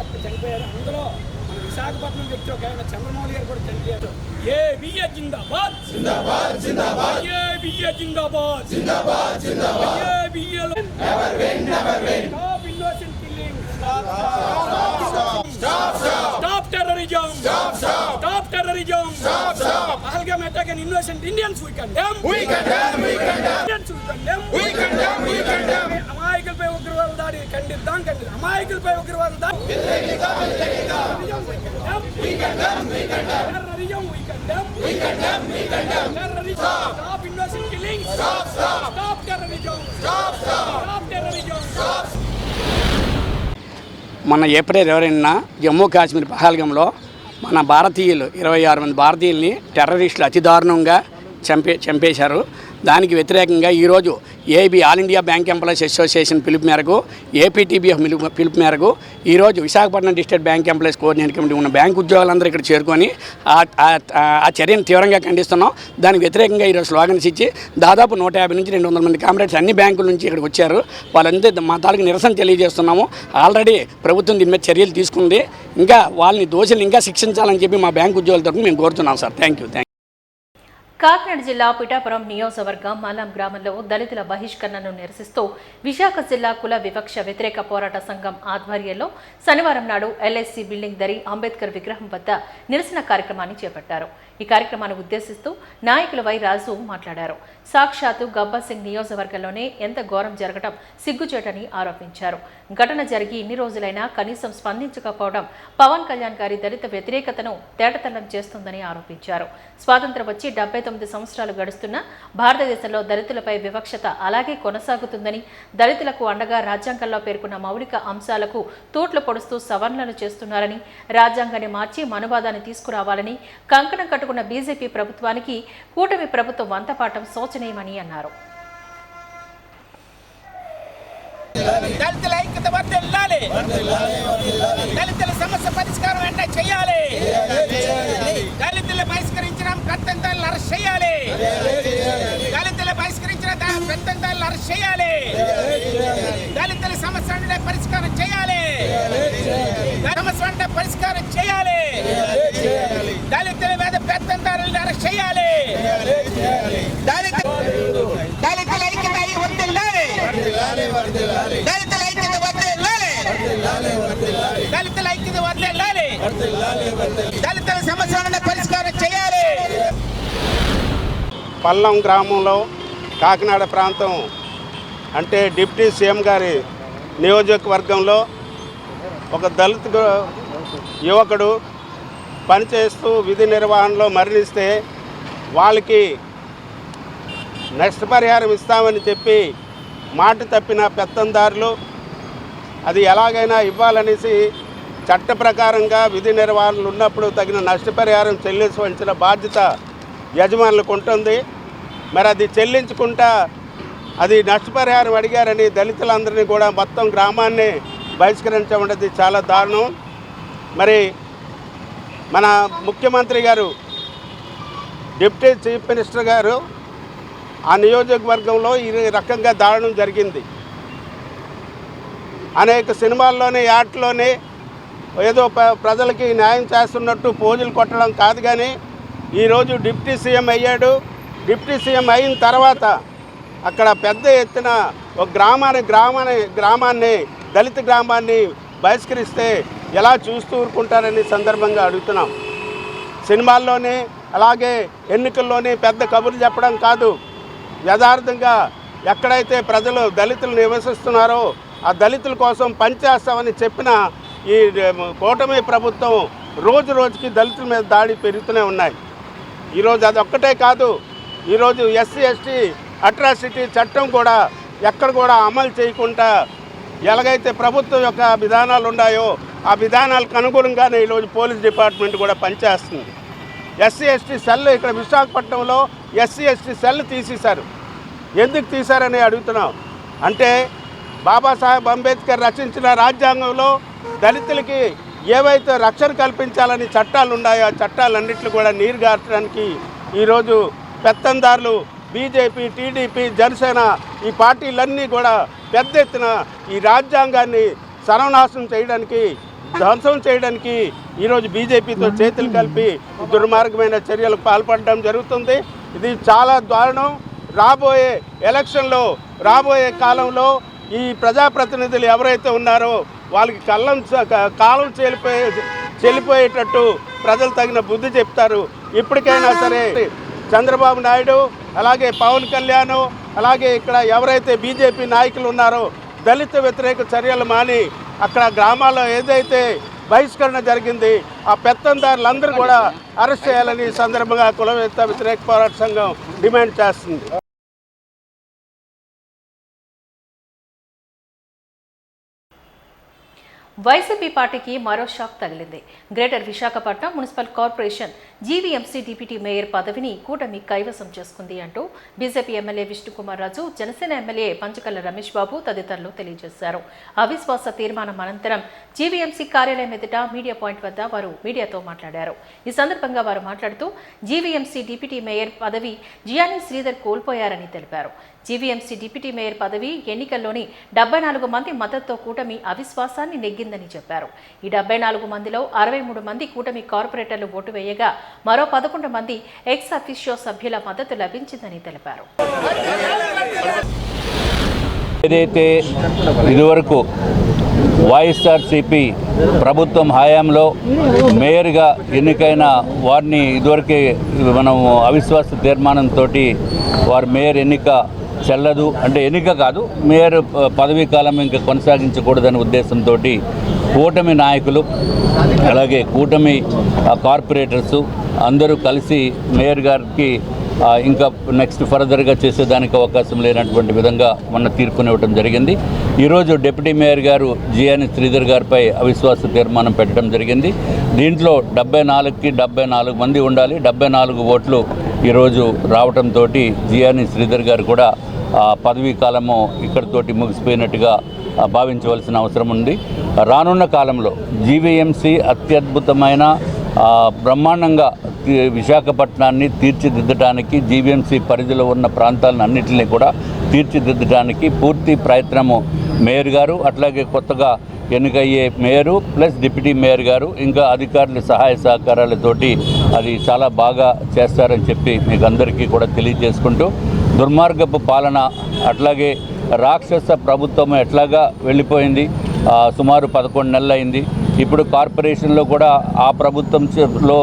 చనిపోయారు. అందులో మన విశాఖపట్నం వ్యక్తి ఒక ఆయన చంద్రమౌళి గారు కూడా చనిపోయారు. ఏబిఏ జిందాబాద్ జిందాబాద్ జిందాబాద్ ఏబిఏ జిందాబాద్ జిందాబాద్ జిందాబాద్ ABA never win never win stop innocent killing stop terrorism stop terrorism Pahalgam attack and innocent Indians we condemn అమాయకుల పై ఉగ్రవాద దాడి ఖండిద్దాం అమాయకులపై ఉగ్రవాద దాడి stop innocent killings stop terrorism మొన్న ఏప్రిల్ 20న జమ్మూ కాశ్మీర్ పహల్గంలో మన భారతీయులు 26 మంది భారతీయుల్ని టెర్రరిస్టులు అతి దారుణంగా చంపేశారు. దానికి వ్యతిరేకంగా ఈరోజు AB all India bank employees association పిలుపు మేరకు ఏపీటీబీఎఫ్ పిలుపు మేరకు ఈరోజు Visakhapatnam district bank employees coordinate committee ఉన్న బ్యాంక్ ఉద్యోగులందరూ ఇక్కడ చేరుకొని ఆ చర్యను తీవ్రంగా ఖండిస్తున్నాం. దానికి వ్యతిరేకంగా ఈరోజు స్లోగన్స్ ఇచ్చి దాదాపు 150 నుంచి 200 మంది కామ్రేడ్స్ అన్ని బ్యాంకుల నుంచి ఇక్కడికి వచ్చారు. వాళ్ళందరూ మా తాలూకు నిరసన తెలియజేస్తున్నాము. ఆల్రెడీ ప్రభుత్వం దీని మీద చర్యలు తీసుకుంది. ఇంకా వాళ్ళని దోషులు ఇంకా శిక్షించాలని చెప్పి మా బ్యాంక్ ఉద్యోగుల తరఫున మేము కోరుతున్నాం సార్. Thank you. కాకినాడ జిల్లా పిఠాపురం నియోజకవర్గం మాలం గ్రామంలో దళితుల బహిష్కరణను నిరసిస్తూ విశాఖ జిల్లా కుల వివక్ష వ్యతిరేక పోరాట సంఘం ఆధ్వర్యంలో శనివారం నాడు ఎల్ఐసి బిల్డింగ్ దరి అంబేద్కర్ విగ్రహం వద్ద నిరసన కార్యక్రమాన్ని చేపట్టారు. ఈ కార్యక్రమాన్ని ఉద్దేశిస్తూ నాయకులు వై రాజు మాట్లాడారు. సాక్షాత్తు గబ్బర్ సింగ్ నియోజకవర్గంలోనే ఎంత ఘోరం జరగడం సిగ్గుచేటని ఆరోపించారు. ఘటన జరిగి ఇన్ని రోజులైనా కనీసం స్పందించకపోవడం పవన్ కళ్యాణ్ గారి దళిత వ్యతిరేకతను తేటతెల్లం చేస్తుందని ఆరోపించారు. స్వాతంత్ర్యం వచ్చి 79 సంవత్సరాలు గడుస్తున్నా భారతదేశంలో దళితులపై వివక్షత అలాగే కొనసాగుతుందని, దళితులకు అండగా రాజ్యాంగంలో పేర్కొన్న మౌలిక అంశాలకు తూట్లు పొడుస్తూ సవరణలు చేస్తున్నారని, రాజ్యాంగాన్ని మార్చి మనువాదాన్ని తీసుకురావాలని కంకణం కట్టుకున్న బీజేపీ ప్రభుత్వానికి కూటమి ప్రభుత్వం వంతపాఠం శోచనీయమని అన్నారు. దళితుల ఐక్యత వర్ధిల్లాలి, దళితుల సమస్య పరిష్కారం వెంటనే చేయాలి, దళితులు బహిష్కరించిన పెత్తందారులను అరెస్ట్ చేయాలి, దళితులు బహిష్కరించిన పెత్తందారులను అరెస్ట్ చేయాలి, దళితుల సమస్య వెంటనే పరిష్కారం చేయాలి, సమస్య వెంటనే పరిష్కారం చేయాలి, దళితుల మీద పెత్తందారులను అరెస్ట్ చేయాలి, దళితుల ఐక్యత వర్ధిల్లాలి, దళితుల ఐక్యత వర్ధిల్లాలి, దళితుల ఐక్యత వర్ధిల్లాలి, దళితుల సమస్యలను పరిష్కారం చేయాలి. పల్లం గ్రామంలో కాకినాడ ప్రాంతం అంటే డిప్యూటీ సీఎం గారి నియోజకవర్గంలో ఒక దళిత యువకుడు పనిచేస్తూ విధి నిర్వహణలో మరణిస్తే వాళ్ళకి నష్టపరిహారం ఇస్తామని చెప్పి మాట తప్పిన పెత్తందారులు అది ఎలాగైనా ఇవ్వాలనేసి చట్ట ప్రకారంగా విధి నిర్వహణలు ఉన్నప్పుడు తగిన నష్టపరిహారం చెల్లించవలసిన బాధ్యత యజమానులకు ఉంటుంది. మరి అది చెల్లించుకుంటా అది నష్టపరిహారం అడిగారని దళితులందరినీ కూడా మొత్తం గ్రామాన్ని బహిష్కరించడం చాలా దారుణం. మరి మన ముఖ్యమంత్రి గారు డిప్యూటీ చీఫ్ మినిస్టర్ గారు ఆ నియోజకవర్గంలో ఈ రకంగా దారుణం జరిగింది. అనేక సినిమాల్లోనే యాడ్లోనే ఏదో ప్రజలకి న్యాయం చేస్తున్నట్టు పోజులు కొట్టడం కాదు, కానీ ఈరోజు డిప్యూటీ సీఎం అయ్యాడు. డిప్యూటీ సీఎం అయిన తర్వాత అక్కడ పెద్ద ఎత్తున ఒక గ్రామాన్ని దళిత గ్రామాన్ని బహిష్కరిస్తే ఎలా చూస్తూ ఊరుకుంటారని సందర్భంగా అడుగుతున్నాం. సినిమాల్లోనే అలాగే ఎన్నికల్లోనే పెద్ద కబుర్లు చెప్పడం కాదు, యథార్థంగా ఎక్కడైతే ప్రజలు దళితులు నివసిస్తున్నారో ఆ దళితుల కోసం పనిచేస్తామని చెప్పిన ఈ కూటమి ప్రభుత్వం రోజు రోజుకి దళితుల మీద దాడి పెరుగుతూనే ఉన్నాయి. ఈరోజు అది ఒక్కటే కాదు, ఈరోజు ఎస్సీ ఎస్టీ అట్రాసిటీ చట్టం కూడా ఎక్కడ కూడా అమలు చేయకుండా ఎలాగైతే ప్రభుత్వం యొక్క విధానాలు ఉన్నాయో ఆ విధానాలకు అనుగుణంగానే ఈరోజు పోలీస్ డిపార్ట్మెంట్ కూడా పనిచేస్తుంది. ఎస్సీ ఎస్టీ సెల్ ఇక్కడ విశాఖపట్నంలో ఎస్సీ ఎస్టీ సెల్ తీసేశారు. ఎందుకు తీశారని అడుగుతున్నాం. అంటే బాబాసాహెబ్ అంబేద్కర్ రచించిన రాజ్యాంగంలో దళితులకి ఏవైతే రక్షణ కల్పించాలని చట్టాలు ఉన్నాయో ఆ చట్టాలన్నింటినీ కూడా నీరుగార్చడానికి ఈరోజు పెత్తందారులు బీజేపీ, టీడీపీ, జనసేన ఈ పార్టీలన్నీ కూడా పెద్ద ఎత్తున ఈ రాజ్యాంగాన్ని సర్వనాశనం చేయడానికి ధ్వంసం చేయడానికి ఈరోజు బీజేపీతో చేతులు కలిపి దుర్మార్గమైన చర్యలకు పాల్పడడం జరుగుతుంది. ఇది చాలా దారుణం. రాబోయే ఎలక్షన్లో రాబోయే కాలంలో ఈ ప్రజాప్రతినిధులు ఎవరైతే ఉన్నారో వాళ్ళకి కాలం చెల్లిపోయేటట్టు ప్రజలు తగిన బుద్ధి చెప్తారు. ఇప్పటికైనా సరే చంద్రబాబు నాయుడు అలాగే పవన్ కళ్యాణ్ అలాగే ఇక్కడ ఎవరైతే బీజేపీ నాయకులు ఉన్నారో దళిత వ్యతిరేక చర్యలు మాని అక్కడ గ్రామాల్లో ఏదైతే బహిష్కరణ జరిగింది ఆ పెత్తందారులందరూ కూడా అరెస్ట్ చేయాలని సందర్భంగా కులవేత్త వ్యతిరేక పోరాట సంఘం డిమాండ్ చేస్తుంది. వైసీపీ పార్టీకి మరో షాక్ తగిలింది. Greater Visakhapatnam municipal corporation GVMC deputy mayor పదవిని కూటమి కైవసం చేసుకుంది అంటూ BJP MLA Vishnukumar Raju, Janasena MLA Panchakalla Ramesh Babu తదితరులు తెలియజేశారు. అవిశ్వాస తీర్మానం అనంతరం జీవీఎంసీ కార్యాలయం ఎదుట మీడియా పాయింట్ వద్ద వారు మీడియాతో మాట్లాడారు. ఈ సందర్భంగా వారు మాట్లాడుతూ జీవీఎంసీ డిప్యూటీ మేయర్ పదవి జియానీ శ్రీధర్ కోల్పోయారని తెలిపారు. జీవీఎంసీ డిప్యూటీ మేయర్ పదవి ఎన్నికల్లోని 74 మంది మద్దతుతో కూటమి అవిశ్వాసాన్ని నెగ్గిందని చెప్పారు. ఈ 74 మందిలో 63 మంది కూటమి కార్పొరేటర్లు ఓటు వేయగా మరో 11 మంది ఎక్స్ అఫిషియో సభ్యుల మద్దతు లభించిందని తెలిపారు. ఏదైతే ఇదివరకు వైఎస్ఆర్సీపీ ప్రభుత్వం హయాంలో మేయర్గా ఎన్నికైన వారిని ఇదివరకే మనం అవిశ్వాస తీర్మానంతో వారి మేయర్ ఎన్నిక చెల్లదు, అంటే ఎన్నిక కాదు, మేయర్ పదవీ కాలం ఇంకా కొనసాగించకూడదనే ఉద్దేశంతో కూటమి నాయకులు అలాగే కూటమి కార్పొరేటర్సు అందరూ కలిసి మేయర్ గారికి ఇంకా నెక్స్ట్ ఫర్దర్గా చేసేదానికి అవకాశం లేనటువంటి విధంగా మొన్న తీర్పునివ్వడం జరిగింది. ఈరోజు డిప్యూటీ మేయర్ గారు జియానీ శ్రీధర్ గారిపై అవిశ్వాస తీర్మానం పెట్టడం జరిగింది. దీంట్లో 74కి 74 మంది ఉండాలి. 74 ఓట్లు ఈరోజు రావడంతో జియానీ శ్రీధర్ గారు కూడా పదవీ కాలము ఇక్కడితోటి ముగిసిపోయినట్టుగా భావించవలసిన అవసరం ఉంది. రానున్న కాలంలో జీవీఎంసీ అత్యద్భుతమైన బ్రహ్మాండంగా విశాఖపట్నాన్ని తీర్చిదిద్దడానికి, జీవీఎంసీ పరిధిలో ఉన్న ప్రాంతాలను అన్నింటినీ కూడా తీర్చిదిద్దడానికి పూర్తి ప్రయత్నము మేయర్ గారు అట్లాగే కొత్తగా ఎన్నికయ్యే మేయరు ప్లస్ డిప్యూటీ మేయర్ గారు ఇంకా అధికారుల సహాయ సహకారాలతోటి అది చాలా బాగా చేస్తారని చెప్పి మీకు అందరికీ కూడా తెలియజేసుకుంటూ, దుర్మార్గపు పాలన అట్లాగే రాక్షస ప్రభుత్వం ఎట్లాగా వెళ్ళిపోయింది. సుమారు 11 నెలలు అయింది. ఇప్పుడు కార్పొరేషన్లో కూడా ఆ ప్రభుత్వంలో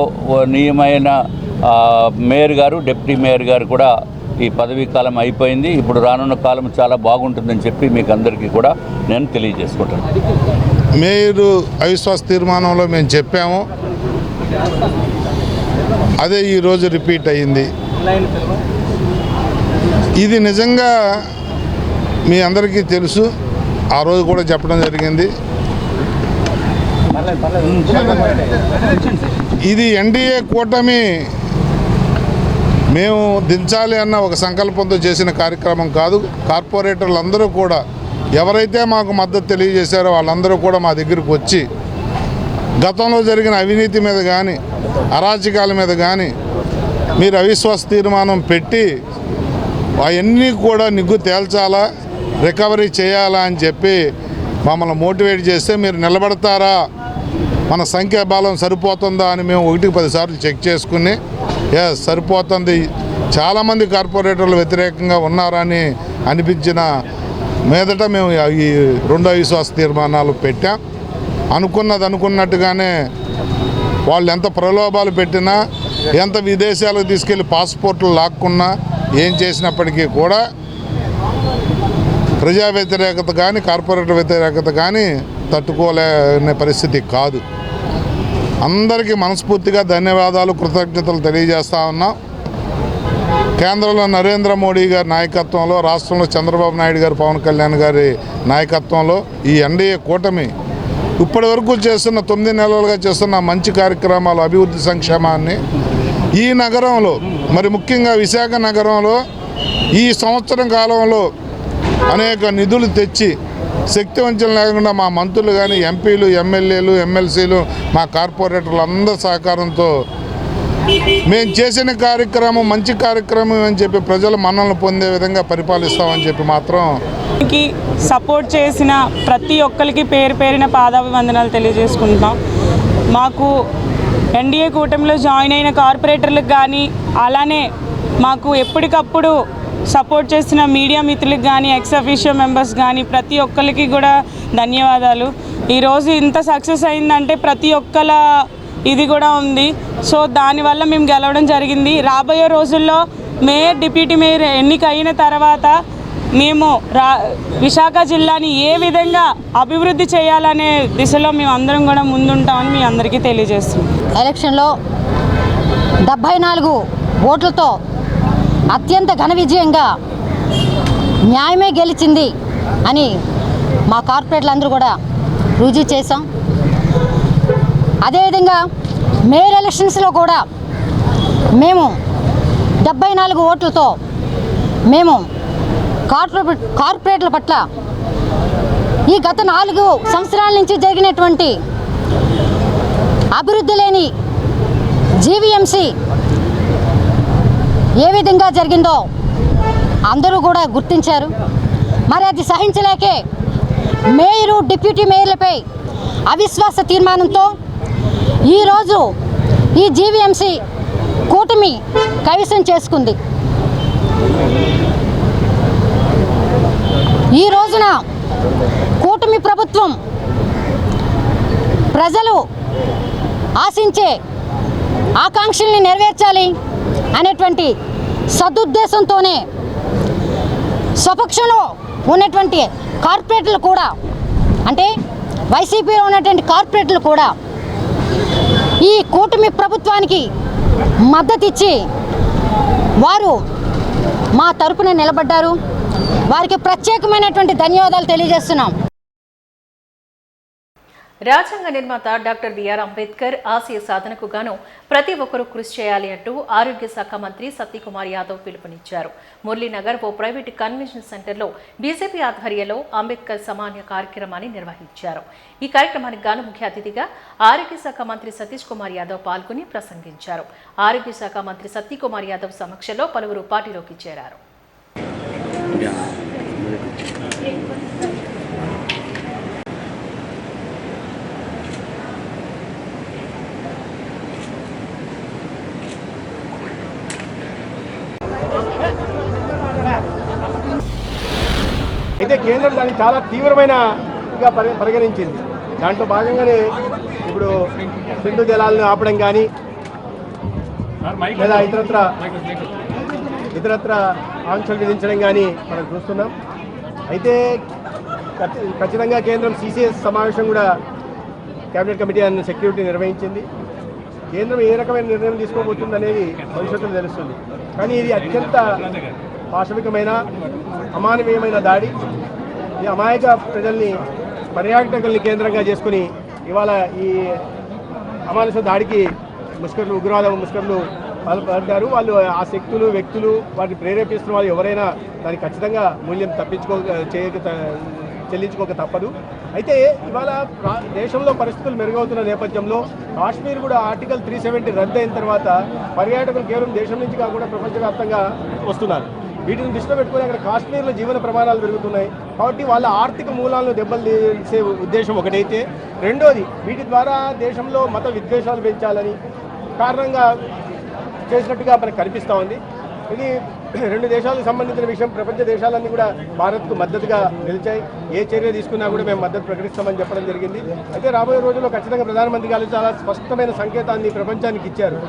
నియమైన మేయర్ గారు డిప్యూటీ మేయర్ గారు కూడా ఈ పదవీ కాలం అయిపోయింది. ఇప్పుడు రానున్న కాలం చాలా బాగుంటుందని చెప్పి మీకు అందరికీ కూడా నేను తెలియజేసుకుంటాను. మేయర్ అవిశ్వాస తీర్మానంలో మేము చెప్పాము, అదే ఈరోజు రిపీట్ అయ్యింది. ఇది నిజంగా మీ అందరికీ తెలుసు, ఆ రోజు కూడా చెప్పడం జరిగింది. ఇది ఎన్డీఏ కూటమి మేము దించాలి అన్న ఒక సంకల్పంతో చేసిన కార్యక్రమం కాదు. కార్పొరేటర్లు కూడా ఎవరైతే మాకు మద్దతు తెలియజేశారో వాళ్ళందరూ కూడా మా దగ్గరకు వచ్చి గతంలో జరిగిన అవినీతి మీద కానీ అరాచకాల మీద కానీ మీరు అవిశ్వాస తీర్మానం పెట్టి అవన్నీ కూడా నిగ్గు తేల్చాలా, రికవరీ చేయాలా అని చెప్పి మమ్మల్ని మోటివేట్ చేస్తే మీరు నిలబడతారా, మన సంఖ్యాబలం సరిపోతుందా అని మేము 1కి 10 సార్లు చెక్ చేసుకుని సరిపోతుంది, చాలామంది కార్పొరేటర్లు వ్యతిరేకంగా ఉన్నారని అనిపించిన మీదట మేము ఈ 2 అవిశ్వాస తీర్మానాలు పెట్టాం. అనుకున్నది అనుకున్నట్టుగానే వాళ్ళు ఎంత ప్రలోభాలు పెట్టినా, ఎంత విదేశాలకు తీసుకెళ్లి పాస్పోర్ట్లు లాక్కున్నా, ఏం చేసినప్పటికీ కూడా ప్రజా వ్యతిరేకత కానీ కార్పొరేటర్ వ్యతిరేకత కానీ తట్టుకోలేని పరిస్థితి కాదు. అందరికీ మనస్ఫూర్తిగా ధన్యవాదాలు, కృతజ్ఞతలు తెలియజేస్తా ఉన్నాం. కేంద్రంలో నరేంద్ర మోడీ గారి నాయకత్వంలో, రాష్ట్రంలో చంద్రబాబు నాయుడు గారు, పవన్ కళ్యాణ్ గారి నాయకత్వంలో ఈ ఎన్డీఏ కూటమి ఇప్పటి వరకు చేస్తున్న 9 నెలలుగా చేస్తున్న మంచి కార్యక్రమాలు, అభివృద్ధి సంక్షేమాన్ని ఈ నగరంలో, మరి ముఖ్యంగా విశాఖ నగరంలో ఈ సంవత్సరం కాలంలో అనేక నిధులు తెచ్చి శక్తివంచన లేకుండా మా మంత్రులు కానీ, ఎంపీలు, ఎమ్మెల్యేలు, ఎమ్మెల్సీలు, మా కార్పొరేటర్లు అందరి సహకారంతో మేము చేసిన కార్యక్రమం మంచి కార్యక్రమం అని చెప్పి ప్రజల మన్ననలు పొందే విధంగా పరిపాలిస్తామని చెప్పి మాత్రం సపోర్ట్ చేసిన ప్రతి ఒక్కరికి పేరు పేరిన పాదాభివందనాలు తెలియజేసుకుంటాం. మాకు ఎన్డీఏ కూటమిలో జాయిన్ అయిన కార్పొరేటర్లకు కానీ, అలానే మాకు ఎప్పటికప్పుడు సపోర్ట్ చేసిన మీడియా మిత్రులకు కానీ, ఎక్స్ అఫీషియో మెంబర్స్ కానీ ప్రతి ఒక్కరికి కూడా ధన్యవాదాలు. ఈరోజు ఇంత సక్సెస్ అయిందంటే ప్రతి ఒక్కల ఇది కూడా ఉంది. సో దానివల్ల మేము గెలవడం జరిగింది. రాబోయే రోజుల్లో మేయర్, డిప్యూటీ మేయర్ ఎన్నిక అయిన తర్వాత మేము విశాఖ జిల్లాని ఏ విధంగా అభివృద్ధి చేయాలనే దిశలో మేము అందరం కూడా ముందుంటామని మీ అందరికీ తెలియజేస్తున్నాం. ఎలక్షన్లో 74 ఓట్లతో అత్యంత ఘన విజయంగా న్యాయమే గెలిచింది అని మా కార్పొరేటర్లు అందరూ కూడా రుజువు చేశాం. అదేవిధంగా మేయర్ ఎలక్షన్స్లో కూడా మేము 74 ఓట్లతో మేము కార్పొరేటర్ల పట్ల ఈ గత 4 సంవత్సరాల నుంచి జరిగినటువంటి అభివృద్ధి లేని జీవీఎంసీ ఏ విధంగా జరిగిందో అందరూ కూడా గుర్తించారు. మరి అది సహించలేకే మేయరు, డిప్యూటీ మేయర్లపై అవిశ్వాస తీర్మానంతో ఈరోజు ఈ జీవీఎంసీ కూటమి కైవసం చేసుకుంది. ఈ రోజున కూటమి ప్రభుత్వం ప్రజలు ఆశించే ఆకాంక్షల్ని నెరవేర్చాలి అనేటువంటి సదుద్దేశంతోనే స్వపక్షంలో ఉన్నటువంటి కార్పొరేటర్లు కూడా, అంటే వైసీపీలో ఉన్నటువంటి కార్పొరేటర్లు కూడా ఈ కూటమి ప్రభుత్వానికి మద్దతు ఇచ్చి వారు మా తరపున నిలబడ్డారు. వారికి ప్రత్యేకమైనటువంటి ధన్యవాదాలు తెలియజేస్తున్నాం. రాజ్యాంగ నిర్మాత డాక్టర్ బిఆర్ అంబేద్కర్ ఆశయ సాధనకు గాను ప్రతి ఒక్కరూ కృషి చేయాలి అంటూ ఆరోగ్య శాఖ మంత్రి సత్యకుమార్ యాదవ్ పిలుపునిచ్చారు. మురళీనగర్ ఓ ప్రైవేటు కన్వెన్షన్ సెంటర్లో బీజేపీ ఆధ్వర్యంలో అంబేద్కర్ సమాన్య కార్యక్రమాన్ని నిర్వహించారు. ఈ కార్యక్రమానికి గాను ముఖ్య అతిథిగా ఆరోగ్య శాఖ మంత్రి సతీష్ కుమార్ యాదవ్ పాల్గొని ప్రసంగించారు. ఆరోగ్య శాఖ మంత్రి సత్యకుమార్ యాదవ్ సమక్షంలో పలువురు పార్టీలోకి చేరారు. అయితే కేంద్రం దాన్ని చాలా తీవ్రమైనగా పరిగణించింది. దాంట్లో భాగంగానే ఇప్పుడు సింధు జలాలను ఆపడం కానీ లేదా ఇతరత్ర ఆంక్షలు విధించడం కానీ మనం చూస్తున్నాం. అయితే ఖచ్చితంగా కేంద్రం సిసిఎస్ సమావేశం కూడా కేబినెట్ కమిటీ అండ్ సెక్యూరిటీ నిర్వహించింది. కేంద్రం ఏ రకమైన నిర్ణయం తీసుకోబోతుంది అనేది భవిష్యత్తులో తెలుస్తుంది. కానీ ఇది అత్యంత పాశవికమైన అమానవీయమైన దాడి. ఈ అమాయక ప్రజల్ని, పర్యాటకుల్ని కేంద్రంగా చేసుకుని ఇవాళ ఈ అమానుష దాడికి ఉగ్రవాద ముష్కరులు పాల్పడ్డారు. వాళ్ళు ఆ శక్తులు, వ్యక్తులు, వాటిని ప్రేరేపిస్తున్న వాళ్ళు ఎవరైనా దానికి ఖచ్చితంగా మూల్యం చెల్లించుకోక తప్పదు. అయితే ఇవాళ దేశంలో పరిస్థితులు మెరుగవుతున్న నేపథ్యంలో కాశ్మీర్ కూడా ఆర్టికల్ 370 రద్దు అయిన తర్వాత పర్యాటకులు కేవలం దేశం నుంచి కాకుండా ప్రపంచవ్యాప్తంగా వస్తున్నారు. వీటిని దృష్టిలో పెట్టుకుని అక్కడ కాశ్మీర్లో జీవన ప్రమాణాలు పెరుగుతున్నాయి. కాబట్టి వాళ్ళ ఆర్థిక మూలాలను దెబ్బతీసే ఉద్దేశం ఒకటైతే, రెండోది వీటి ద్వారా దేశంలో మత విద్వేషాలు పెంచాలని కారణంగా చేసినట్టుగా మనకు కనిపిస్తూ ఉంది. ఇది రెండు దేశాలకు సంబంధించిన విషయం. ప్రపంచ దేశాలన్నీ కూడా భారత్కు మద్దతుగా నిలిచాయి. ఏ చర్య తీసుకున్నా కూడా మేము మద్దతు ప్రకటిస్తామని చెప్పడం జరిగింది. అయితే రాబోయే రోజుల్లో ఖచ్చితంగా ప్రధానమంత్రి గారు చాలా స్పష్టమైన సంకేతాన్ని ప్రపంచానికి ఇచ్చారు.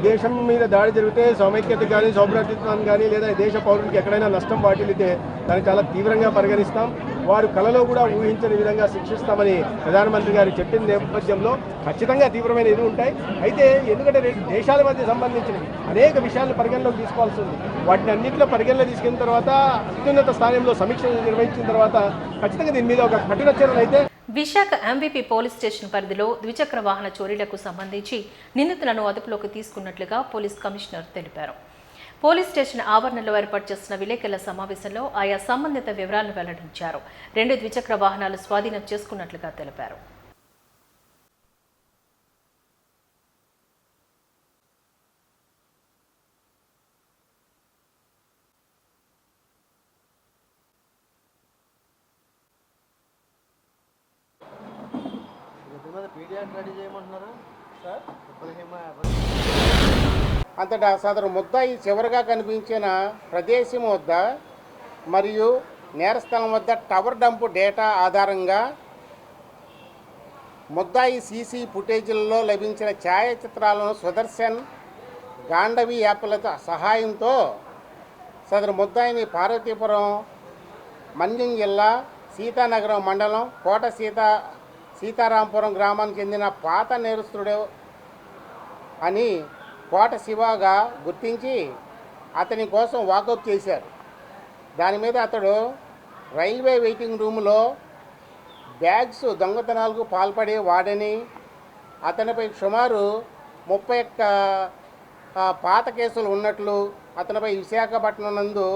దేశం మీద దాడి జరిగితే సౌమైక్యత కానీ, సౌభ్రాతృత్వాన్ని కానీ, లేదా దేశ పౌరుడికి ఎక్కడైనా నష్టం వాటిల్లితే దాన్ని చాలా తీవ్రంగా పరిగణిస్తాం. వారు కలలో కూడా ఊహించని విధంగా శిక్షిస్తామని ప్రధానమంత్రి గారు చెప్పిన నేపథ్యంలో ఖచ్చితంగా తీవ్రమైన ఇది ఉంటాయి. అయితే ఎందుకంటే దేశాల మధ్య సంబంధించినవి అనేక విషయాలను పరిగణలోకి తీసుకోవాల్సి ఉంది. వాటిని అన్నింటిలో పరిగణలో తీసుకున్న తర్వాత అత్యున్నత స్థానంలో సమీక్ష నిర్వహించిన తర్వాత ఖచ్చితంగా దీని మీద ఒక కఠిన చర్యలు అయితే. విశాఖ ఎంవీపీ పోలీస్ స్టేషన్ పరిధిలో ద్విచక్ర వాహన చోరీలకు సంబంధించి నిందితులను అదుపులోకి తీసుకున్నట్లుగా పోలీస్ కమిషనర్ తెలిపారు. పోలీస్ స్టేషన్ ఆవరణలో ఏర్పాటు చేసిన విలేకరుల సమావేశంలో ఆయా సంబంధిత వివరాలను వెల్లడించారు. 2 ద్విచక్ర వాహనాలు స్వాధీనం చేసుకున్నట్లుగా తెలిపారు. అంతటా సదరు ముద్దాయి చివరిగా కనిపించిన ప్రదేశం వద్ద మరియు నేరస్థలం వద్ద టవర్ డంప్ డేటా ఆధారంగా ముద్దాయి సీసీ ఫుటేజీలలో లభించిన ఛాయాచిత్రాలను సుదర్శన్ గాంధవి యాప్ల సహాయంతో సదరు ముద్దాయిని పార్వతీపురం మన్యం జిల్లా సీతానగరం మండలం కోట సీతారాంపురం గ్రామానికి చెందిన పాత నేరస్తుడు అని కోట శివగా గుర్తించి అతని కోసం వాకప్ చేశారు. దాని మీద అతడు రైల్వే వెయిటింగ్ రూములో బ్యాగ్స్ దొంగతనాలకు పాల్పడే వాడని, అతనిపై సుమారు 31 పాత కేసులు ఉన్నట్లు, అతనిపై విశాఖపట్నం నందు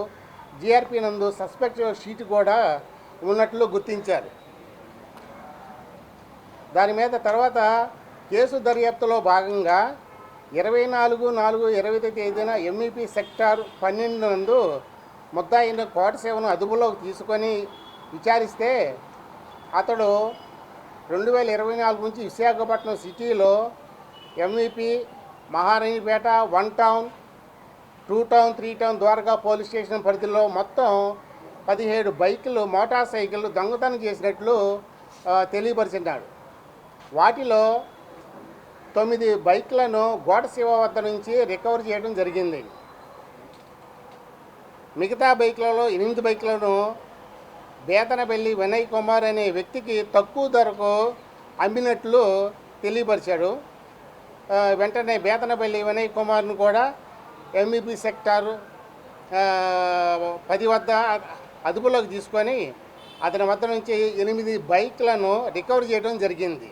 జీఆర్పీ నందు సస్పెక్ట్ షీట్ కూడా ఉన్నట్లు గుర్తించారు. దాని మీద తర్వాత కేసు దర్యాప్తులో భాగంగా 24/4/20 తేదీన ఎంఈపీ సెక్టార్ 12 నందు ముద్దాయిన కోట సేవను అదుపులోకి తీసుకొని విచారిస్తే అతడు 2024 నుంచి విశాఖపట్నం సిటీలో MEP, Maharanipeta, 1 town, 2 town, 3 town Dwaraka police station పరిధిలో మొత్తం 17 బైకులు, మోటార్ సైకిళ్ళు దొంగతనం చేసినట్లు తెలియపరిచినాడు. వాటిలో 9 బైక్లను గోటశివ వద్ద నుంచి రికవర్ చేయడం జరిగింది. మిగతా బైక్లలో 8 బైక్లను బేతనపల్లి వినయ్ కుమార్ అనే వ్యక్తికి తక్కువ ధరకు అమ్మినట్లు తెలియపరిచాడు. వెంటనే బేతనపల్లి వినయ్ కుమార్ను కూడా ఎంఈపీ సెక్టార్ 10 వద్ద అదుపులోకి తీసుకొని అతని వద్ద నుంచి 8 బైక్లను రికవర్ చేయడం జరిగింది.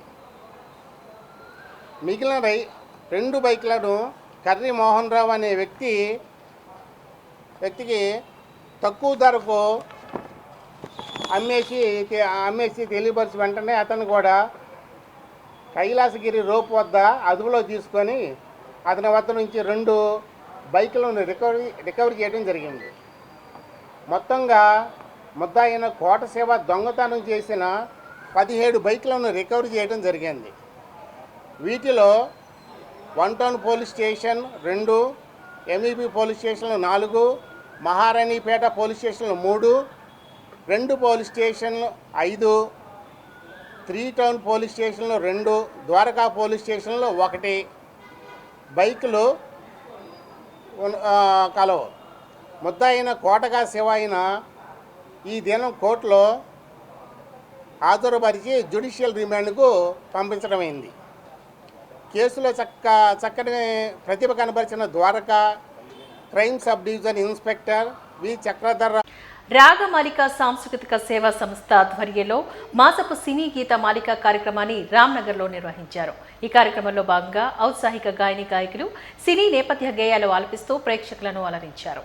మిగిలిన 2 బైక్లను కర్రి మోహన్ రావు అనే వ్యక్తికి తక్కువ ధరకు అమ్మేసి తెలియపరిచి వెంటనే అతను కూడా కైలాసగిరి రోప్ వద్ద అదుపులో తీసుకొని అతని వద్ద నుంచి 2 బైకులను రికవరీ చేయడం జరిగింది. మొత్తంగా ముద్దాయిన కోట సేవ దొంగతనం చేసిన 17 బైకులను రికవరీ చేయడం జరిగింది. వీటిలో 1 town police station 2, MEP police స్టేషన్లు 4, మహారాణిపేట పోలీస్ స్టేషన్లు 3, 2 పోలీస్ స్టేషన్లు 5, 3 టౌన్ పోలీస్ స్టేషన్లు 2, ద్వారకా పోలీస్ స్టేషన్లో 1 బైకులు కలవు. ముద్దాయిన కోటగా శివ అయిన ఈ దినం కోర్టులో హాజరుపరిచి జ్యుడిషియల్ రిమాండ్కు పంపించడమైంది. కేసులో చక్కటి ప్రతిభ కనబరిచిన Dwaraka crime sub division inspector V Chakradhar. Ragamalika సాంస్కృతిక సేవా సంస్థ ఆధ్వర్యంలో మాసపు సినీ గీత మాలిక కార్యక్రమాన్ని రామ్నగర్లో నిర్వహించారు. ఈ కార్యక్రమంలో భాగంగా ఔత్సాహిక గాయని గాయకులు సినీ నేపథ్య గేయాలు ఆలపిస్తూ ప్రేక్షకులను అలరించారు.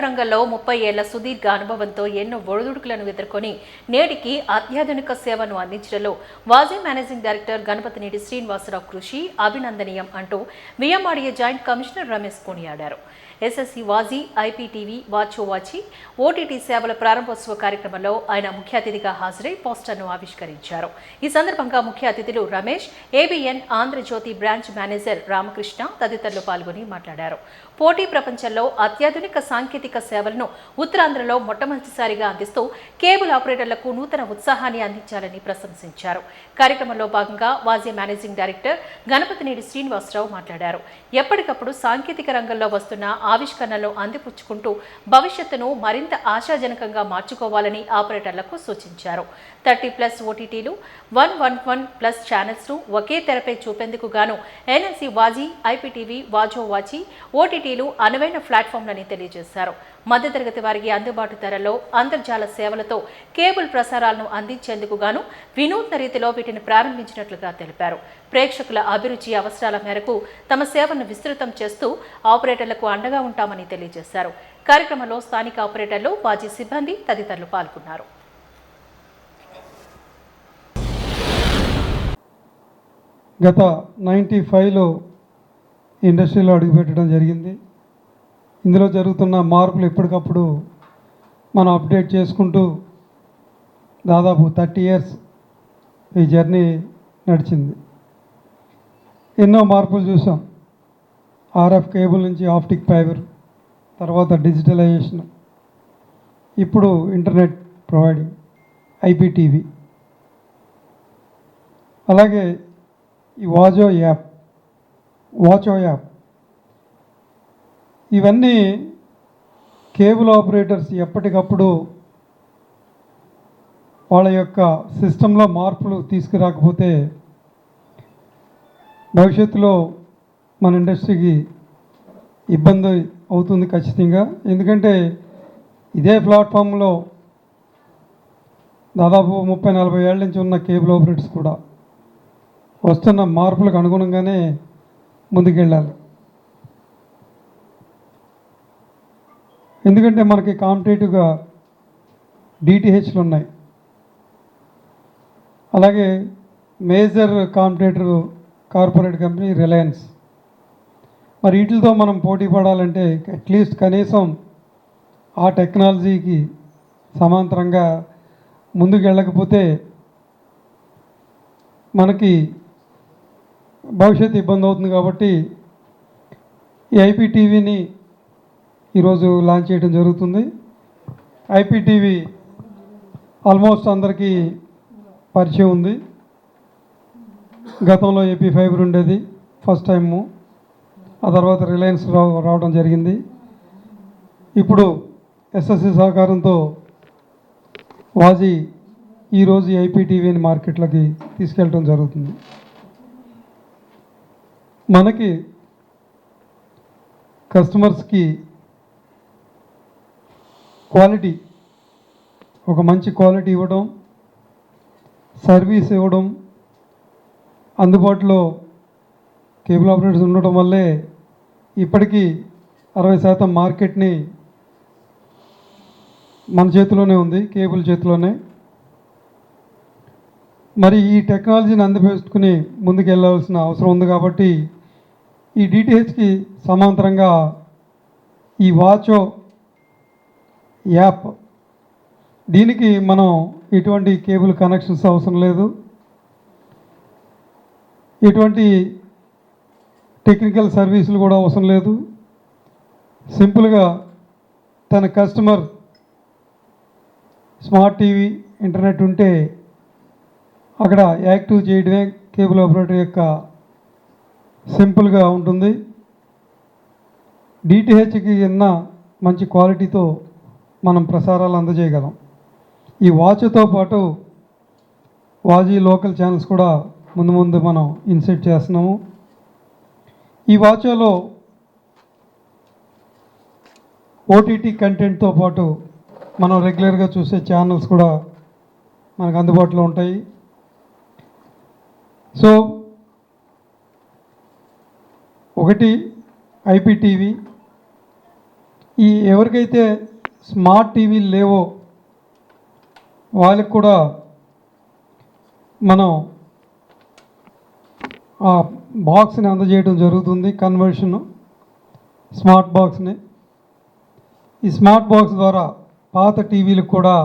రంగంలో 30 ఏళ్ల సుదీర్ఘ అనుభవంతో ఎన్నో ఒడిదుడుకులను ఎదుర్కొని నేటికి అత్యాధునిక సేవను అందించడంలో వాజీ మేనేజింగ్ డైరెక్టర్ గణపతినేని శ్రీనివాసరావు కృషి అభినందనీయం అంటూ విఎంఆర్డీఏ జాయింట్ కమిషనర్ రమేష్ కొనియాడారు. ఎస్ఎస్సి వాజీ ఐపీటీవీ వాచి ఓటీటీ సేవల ప్రారంభోత్సవ కార్యక్రమంలో ఆయన ముఖ్య అతిథిగా హాజరై పోస్టర్ను ఆవిష్కరించారు. ఈ సందర్భంగా ముఖ్య అతిథులు Ramesh, ABN Andhrajyothi branch manager Ramakrishna తదితరులు పాల్గొని మాట్లాడారు. పోటీ ప్రపంచంలో అత్యాధునిక సాంకేతిక సేవలను ఉత్తరాంధ్రలో మొట్టమొదటిసారిగా అందిస్తూ కేబుల్ ఆపరేటర్లకు నూతన ఉత్సాహాన్ని అందించాలని ప్రశంసించారు. కార్యక్రమంలో భాగంగా వాజీ మేనేజింగ్ డైరెక్టర్ గణపతినేని శ్రీనివాసరావు మాట్లాడారు. ఎప్పటికప్పుడు సాంకేతిక రంగంలో వస్తున్న ఆవిష్కరణలు అందిపుచ్చుకుంటూ భవిష్యత్తును మరింత ఆశాజనకంగా మార్చుకోవాలని ఆపరేటర్లకు సూచించారు. 30+ ఓటీటీలు, 111+ ఛానల్స్ను ఒకే తెరపై చూపేందుకు గాను ఎన్ఎల్సీ వాజీ ఐపీటీవీ వాచి ఓటీటీలు అనువైన ప్లాట్ఫామ్లని తెలియజేశారు. మధ్యతరగతి వారికి అందుబాటు ధరలో అంతర్జాల సేవలతో కేబుల్ ప్రసారాలను అందించేందుకు గాను వినూత్న రీతిలో వీటిని ప్రారంభించినట్లుగా తెలిపారు. ప్రేక్షకుల అభిరుచి అవసరాల మేరకు తమ సేవలను విస్తృతం చేస్తూ ఆపరేటర్లకు అండగా ఉంటామని తెలియజేశారు. కార్యక్రమంలో స్థానిక ఆపరేటర్లు, వాజీ సిబ్బంది తదితరులు పాల్గొన్నారు. గత 95లో ఇండస్ట్రీలో అడుగుపెట్టడం జరిగింది. ఇందులో జరుగుతున్న మార్పులు ఎప్పటికప్పుడు మనం అప్డేట్ చేసుకుంటూ దాదాపు 30 ఇయర్స్ ఈ జర్నీ నడిచింది. ఎన్నో మార్పులు చూసాం. ఆర్ఎఫ్ కేబుల్ నుంచి ఆప్టిక్ ఫైబర్, తర్వాత డిజిటలైజేషన్, ఇప్పుడు ఇంటర్నెట్ ప్రొవైడింగ్, ఐపీటీవీ, అలాగే ఈ వాచో యాప్ ఇవన్నీ కేబుల్ ఆపరేటర్స్ ఎప్పటికప్పుడు వాళ్ళ యొక్క సిస్టంలో మార్పులు తీసుకురాకపోతే భవిష్యత్తులో మన ఇండస్ట్రీకి ఇబ్బంది అవుతుంది ఖచ్చితంగా. ఎందుకంటే ఇదే ప్లాట్ఫామ్లో దాదాపు 30-40 ఏళ్ళ నుంచి ఉన్న కేబుల్ ఆపరేటర్స్ కూడా వస్తున్న మార్పులకు అనుగుణంగానే ముందుకెళ్ళాలి. ఎందుకంటే మనకి కాంపిటేటివ్గా డిటిహెచ్లు ఉన్నాయి, అలాగే major competitor corporate company Reliance. మరి వీటితో మనం పోటీ పడాలంటే అట్లీస్ట్ కనీసం ఆ టెక్నాలజీకి సమాంతరంగా ముందుకు వెళ్ళకపోతే మనకి భవిష్యత్తు ఇబ్బంది అవుతుంది. కాబట్టి ఈ ఐపీటీవీని ఈరోజు లాంచ్ చేయడం జరుగుతుంది. ఐపీటీవీ ఆల్మోస్ట్ అందరికీ పరిచయం ఉంది. గతంలో ఏపీ ఫైబర్ ఉండేది ఫస్ట్ టైము, ఆ తర్వాత రిలయన్స్ రావడం జరిగింది. ఇప్పుడు ఎస్ఎస్సి సహకారంతో వాజీ ఈరోజు ఐపీటీవీని మార్కెట్లోకి తీసుకెళ్ళడం జరుగుతుంది. మనకి కస్టమర్స్కి క్వాలిటీ, ఒక మంచి క్వాలిటీ ఇవ్వడం, సర్వీస్ ఇవ్వడం, అందుబాటులో కేబుల్ ఆపరేటర్స్ ఉండటం వల్లే ఇప్పటికీ 60% మార్కెట్ని మన చేతిలోనే ఉంది, కేబుల్ చేతిలోనే. మరి ఈ టెక్నాలజీని అందిపెట్టుకుని ముందుకు వెళ్ళవలసిన అవసరం ఉంది. కాబట్టి ఈ డిటిహెచ్కి సమాంతరంగా ఈ వాచో యాప్, దీనికి మనం ఎటువంటి కేబుల్ కనెక్షన్స్ అవసరం లేదు, ఎటువంటి టెక్నికల్ సర్వీసులు కూడా అవసరం లేదు. సింపుల్గా తన కస్టమర్ స్మార్ట్ టీవీ, ఇంటర్నెట్ ఉంటే అక్కడ యాక్టివ్ చేయడమే కేబుల్ ఆపరేటర్ యొక్క సింపుల్గా ఉంటుంది. డిటిహెచ్కి ఉన్న మంచి క్వాలిటీతో మనం ప్రసారాలు అందజేయగలం. ఈ వాచ్తో పాటు వాజీ లోకల్ ఛానల్స్ కూడా ముందు మనం ఇన్సెట్ చేస్తున్నాము. ఈ వాచ్లో ఓటీటీ కంటెంట్తో పాటు మనం రెగ్యులర్గా చూసే ఛానల్స్ కూడా మనకు అందుబాటులో ఉంటాయి. సో ఒకటి ఐపీటీవీ, ఈ ఎవరికైతే స్మార్ట్ టీవీలు లేవో వాళ్ళకి కూడా మనం ఆ బాక్స్ని అందజేయడం జరుగుతుంది, కన్వర్షన్ స్మార్ట్ బాక్స్ని. ఈ స్మార్ట్ బాక్స్ ద్వారా పాత టీవీలకు కూడా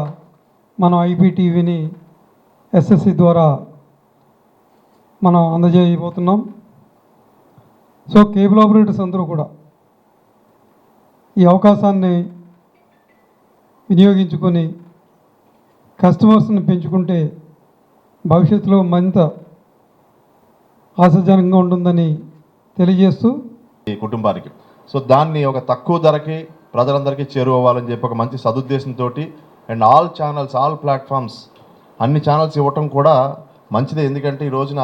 మనం IPTVని SSC ద్వారా మనం అందజేయబోతున్నాం. సో కేబుల్ ఆపరేటర్స్ అందరూ కూడా ఈ అవకాశాన్ని వినియోగించుకొని కస్టమర్స్ని పెంచుకుంటే భవిష్యత్తులో మరింత ఆశాజనకంగా ఉంటుందని తెలియజేస్తూ ఈ కుటుంబానికి సో దాన్ని ఒక తక్కువ ధరకి ప్రజలందరికీ చేరువవ్వాలని చెప్పి ఒక మంచి సదుద్దేశంతో and all channels, all platforms, అన్ని ఛానల్స్ ఇవ్వటం కూడా మంచిదే. ఎందుకంటే ఈ రోజున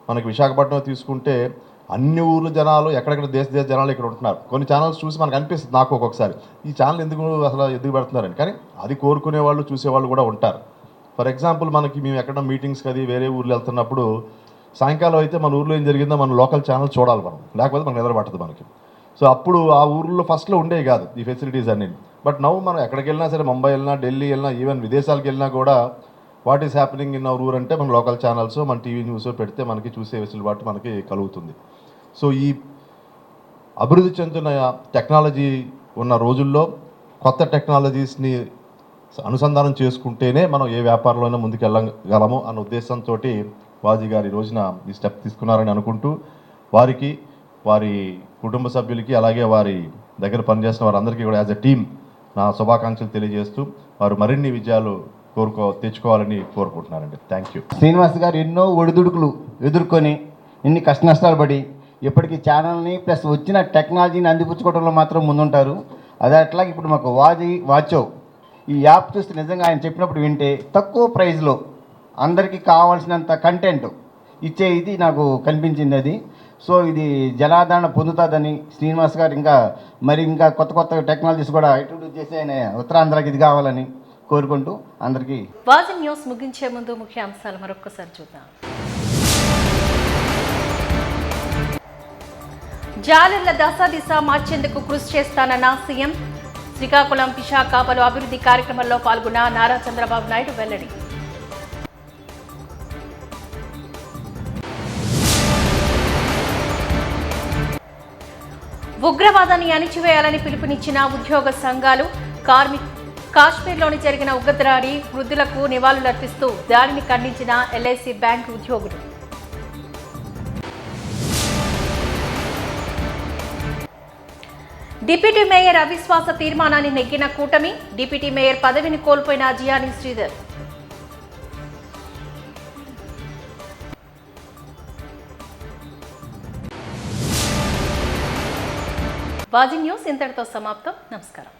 మనకి విశాఖపట్నం తీసుకుంటే అన్ని ఊర్ల జనాలు, ఎక్కడెక్కడ దేశ జనాలు ఇక్కడ ఉంటున్నారు. కొన్ని ఛానల్స్ చూసి మనకు అనిపిస్తుంది నాకు ఒక్కొక్కసారి ఈ ఛానల్ ఎందుకు పెడుతున్నారని. కానీ అది కోరుకునే వాళ్ళు, చూసేవాళ్ళు కూడా ఉంటారు. ఫర్ ఎగ్జాంపుల్ మనకి మేము ఎక్కడ మీటింగ్స్కి అది వేరే ఊర్లు వెళ్తున్నప్పుడు సాయంకాలం అయితే మన ఊర్లో ఏం జరిగిందో మన లోకల్ ఛానల్ చూడాలి మనం, లేకపోతే మనకు నిద్ర పట్టదు మనకి. సో అప్పుడు ఆ ఊర్లో ఫస్ట్లో ఉండేవి కాదు ఈ ఫెసిలిటీస్ అన్నీ. బట్ నవ్వు మనం ఎక్కడికి వెళ్ళినా సరే, ముంబై వెళ్ళినా, ఢిల్లీ వెళ్ళినా, ఈవెన్ విదేశాలకు వెళ్ళినా కూడా what is happening in our ఊర్ అంటే మన లోకల్ ఛానల్స్, మన టీవీ న్యూస్ పెడితే మనకి చూసే వెసులుబాటు మనకి కలుగుతుంది. సో ఈ అభివృద్ధి చెందుతున్న టెక్నాలజీ ఉన్న రోజుల్లో కొత్త టెక్నాలజీస్ని అనుసంధానం చేసుకుంటేనే మనం ఏ వ్యాపారంలోనే ముందుకు వెళ్ళగలము అన్న ఉద్దేశంతో వాజీ గారు ఈ రోజున ఈ స్టెప్ తీసుకున్నారని అనుకుంటూ వారికి, వారి కుటుంబ సభ్యులకి, అలాగే వారి దగ్గర పనిచేసిన వారందరికీ కూడా యాజ్ ఎ టీమ్ నా శుభాకాంక్షలు తెలియజేస్తూ వారు మరిన్ని విజయాలు తెచ్చుకోవాలని కోరుకుంటున్నారండి. Thank you. శ్రీనివాస్ గారు ఎన్నో ఒడిదుడుకులు ఎదుర్కొని ఎన్ని కష్ట నష్టాలు పడి ఇప్పటికీ ఛానల్ని ప్లస్ వచ్చిన టెక్నాలజీని అందిపుచ్చుకోవడంలో మాత్రం ముందుంటారు. అదే అట్లాగే ఇప్పుడు మాకు వాచో ఈ యాప్ చూస్తే నిజంగా ఆయన చెప్పినప్పుడు వింటే తక్కువ ప్రైస్లో అందరికీ కావాల్సినంత కంటెంట్ ఇచ్చే ఇది నాకు కనిపించింది అది. సో ఇది జనాదరణ పొందుతుందని శ్రీనివాస్ గారు ఇంకా కొత్త టెక్నాలజీస్ కూడా ఇంట్రొడ్యూస్ చేసి ఆయన ఉత్తరాంధ్రకి ఇది కావాలని కోరుకుంటూ అందరికీ. వాజీ న్యూస్ ముగించే ముందు ముఖ్య అంశాలు మరొకసారి చూద్దాం. జాలర్ల దశ మార్చేందుకు కృషి చేస్తానన్న సీఎం. శ్రీకాకుళం, విశాఖ పలు అభివృద్ధి కార్యక్రమాల్లో పాల్గొన్న నారా చంద్రబాబు నాయుడు వెల్లడి. ఉగ్రవాదాన్ని అణిచివేయాలని పిలుపునిచ్చిన ఉద్యోగ సంఘాలు. కాశ్మీర్లోని జరిగిన ఉగ్రదాడి వృద్ధులకు నివాళులర్పిస్తూ దాడిని ఖండించిన LIC బ్యాంకు ఉద్యోగులు. డిప్యూటీ మేయర్ అవిశ్వాస తీర్మానాన్ని నెగ్గిన కూటమి. డిప్యూటీ మేయర్ పదవిని కోల్పోయిన జియానీ శ్రీధర్. వాజీ న్యూస్ ఇంతటితో సమాప్తం. నమస్కారం.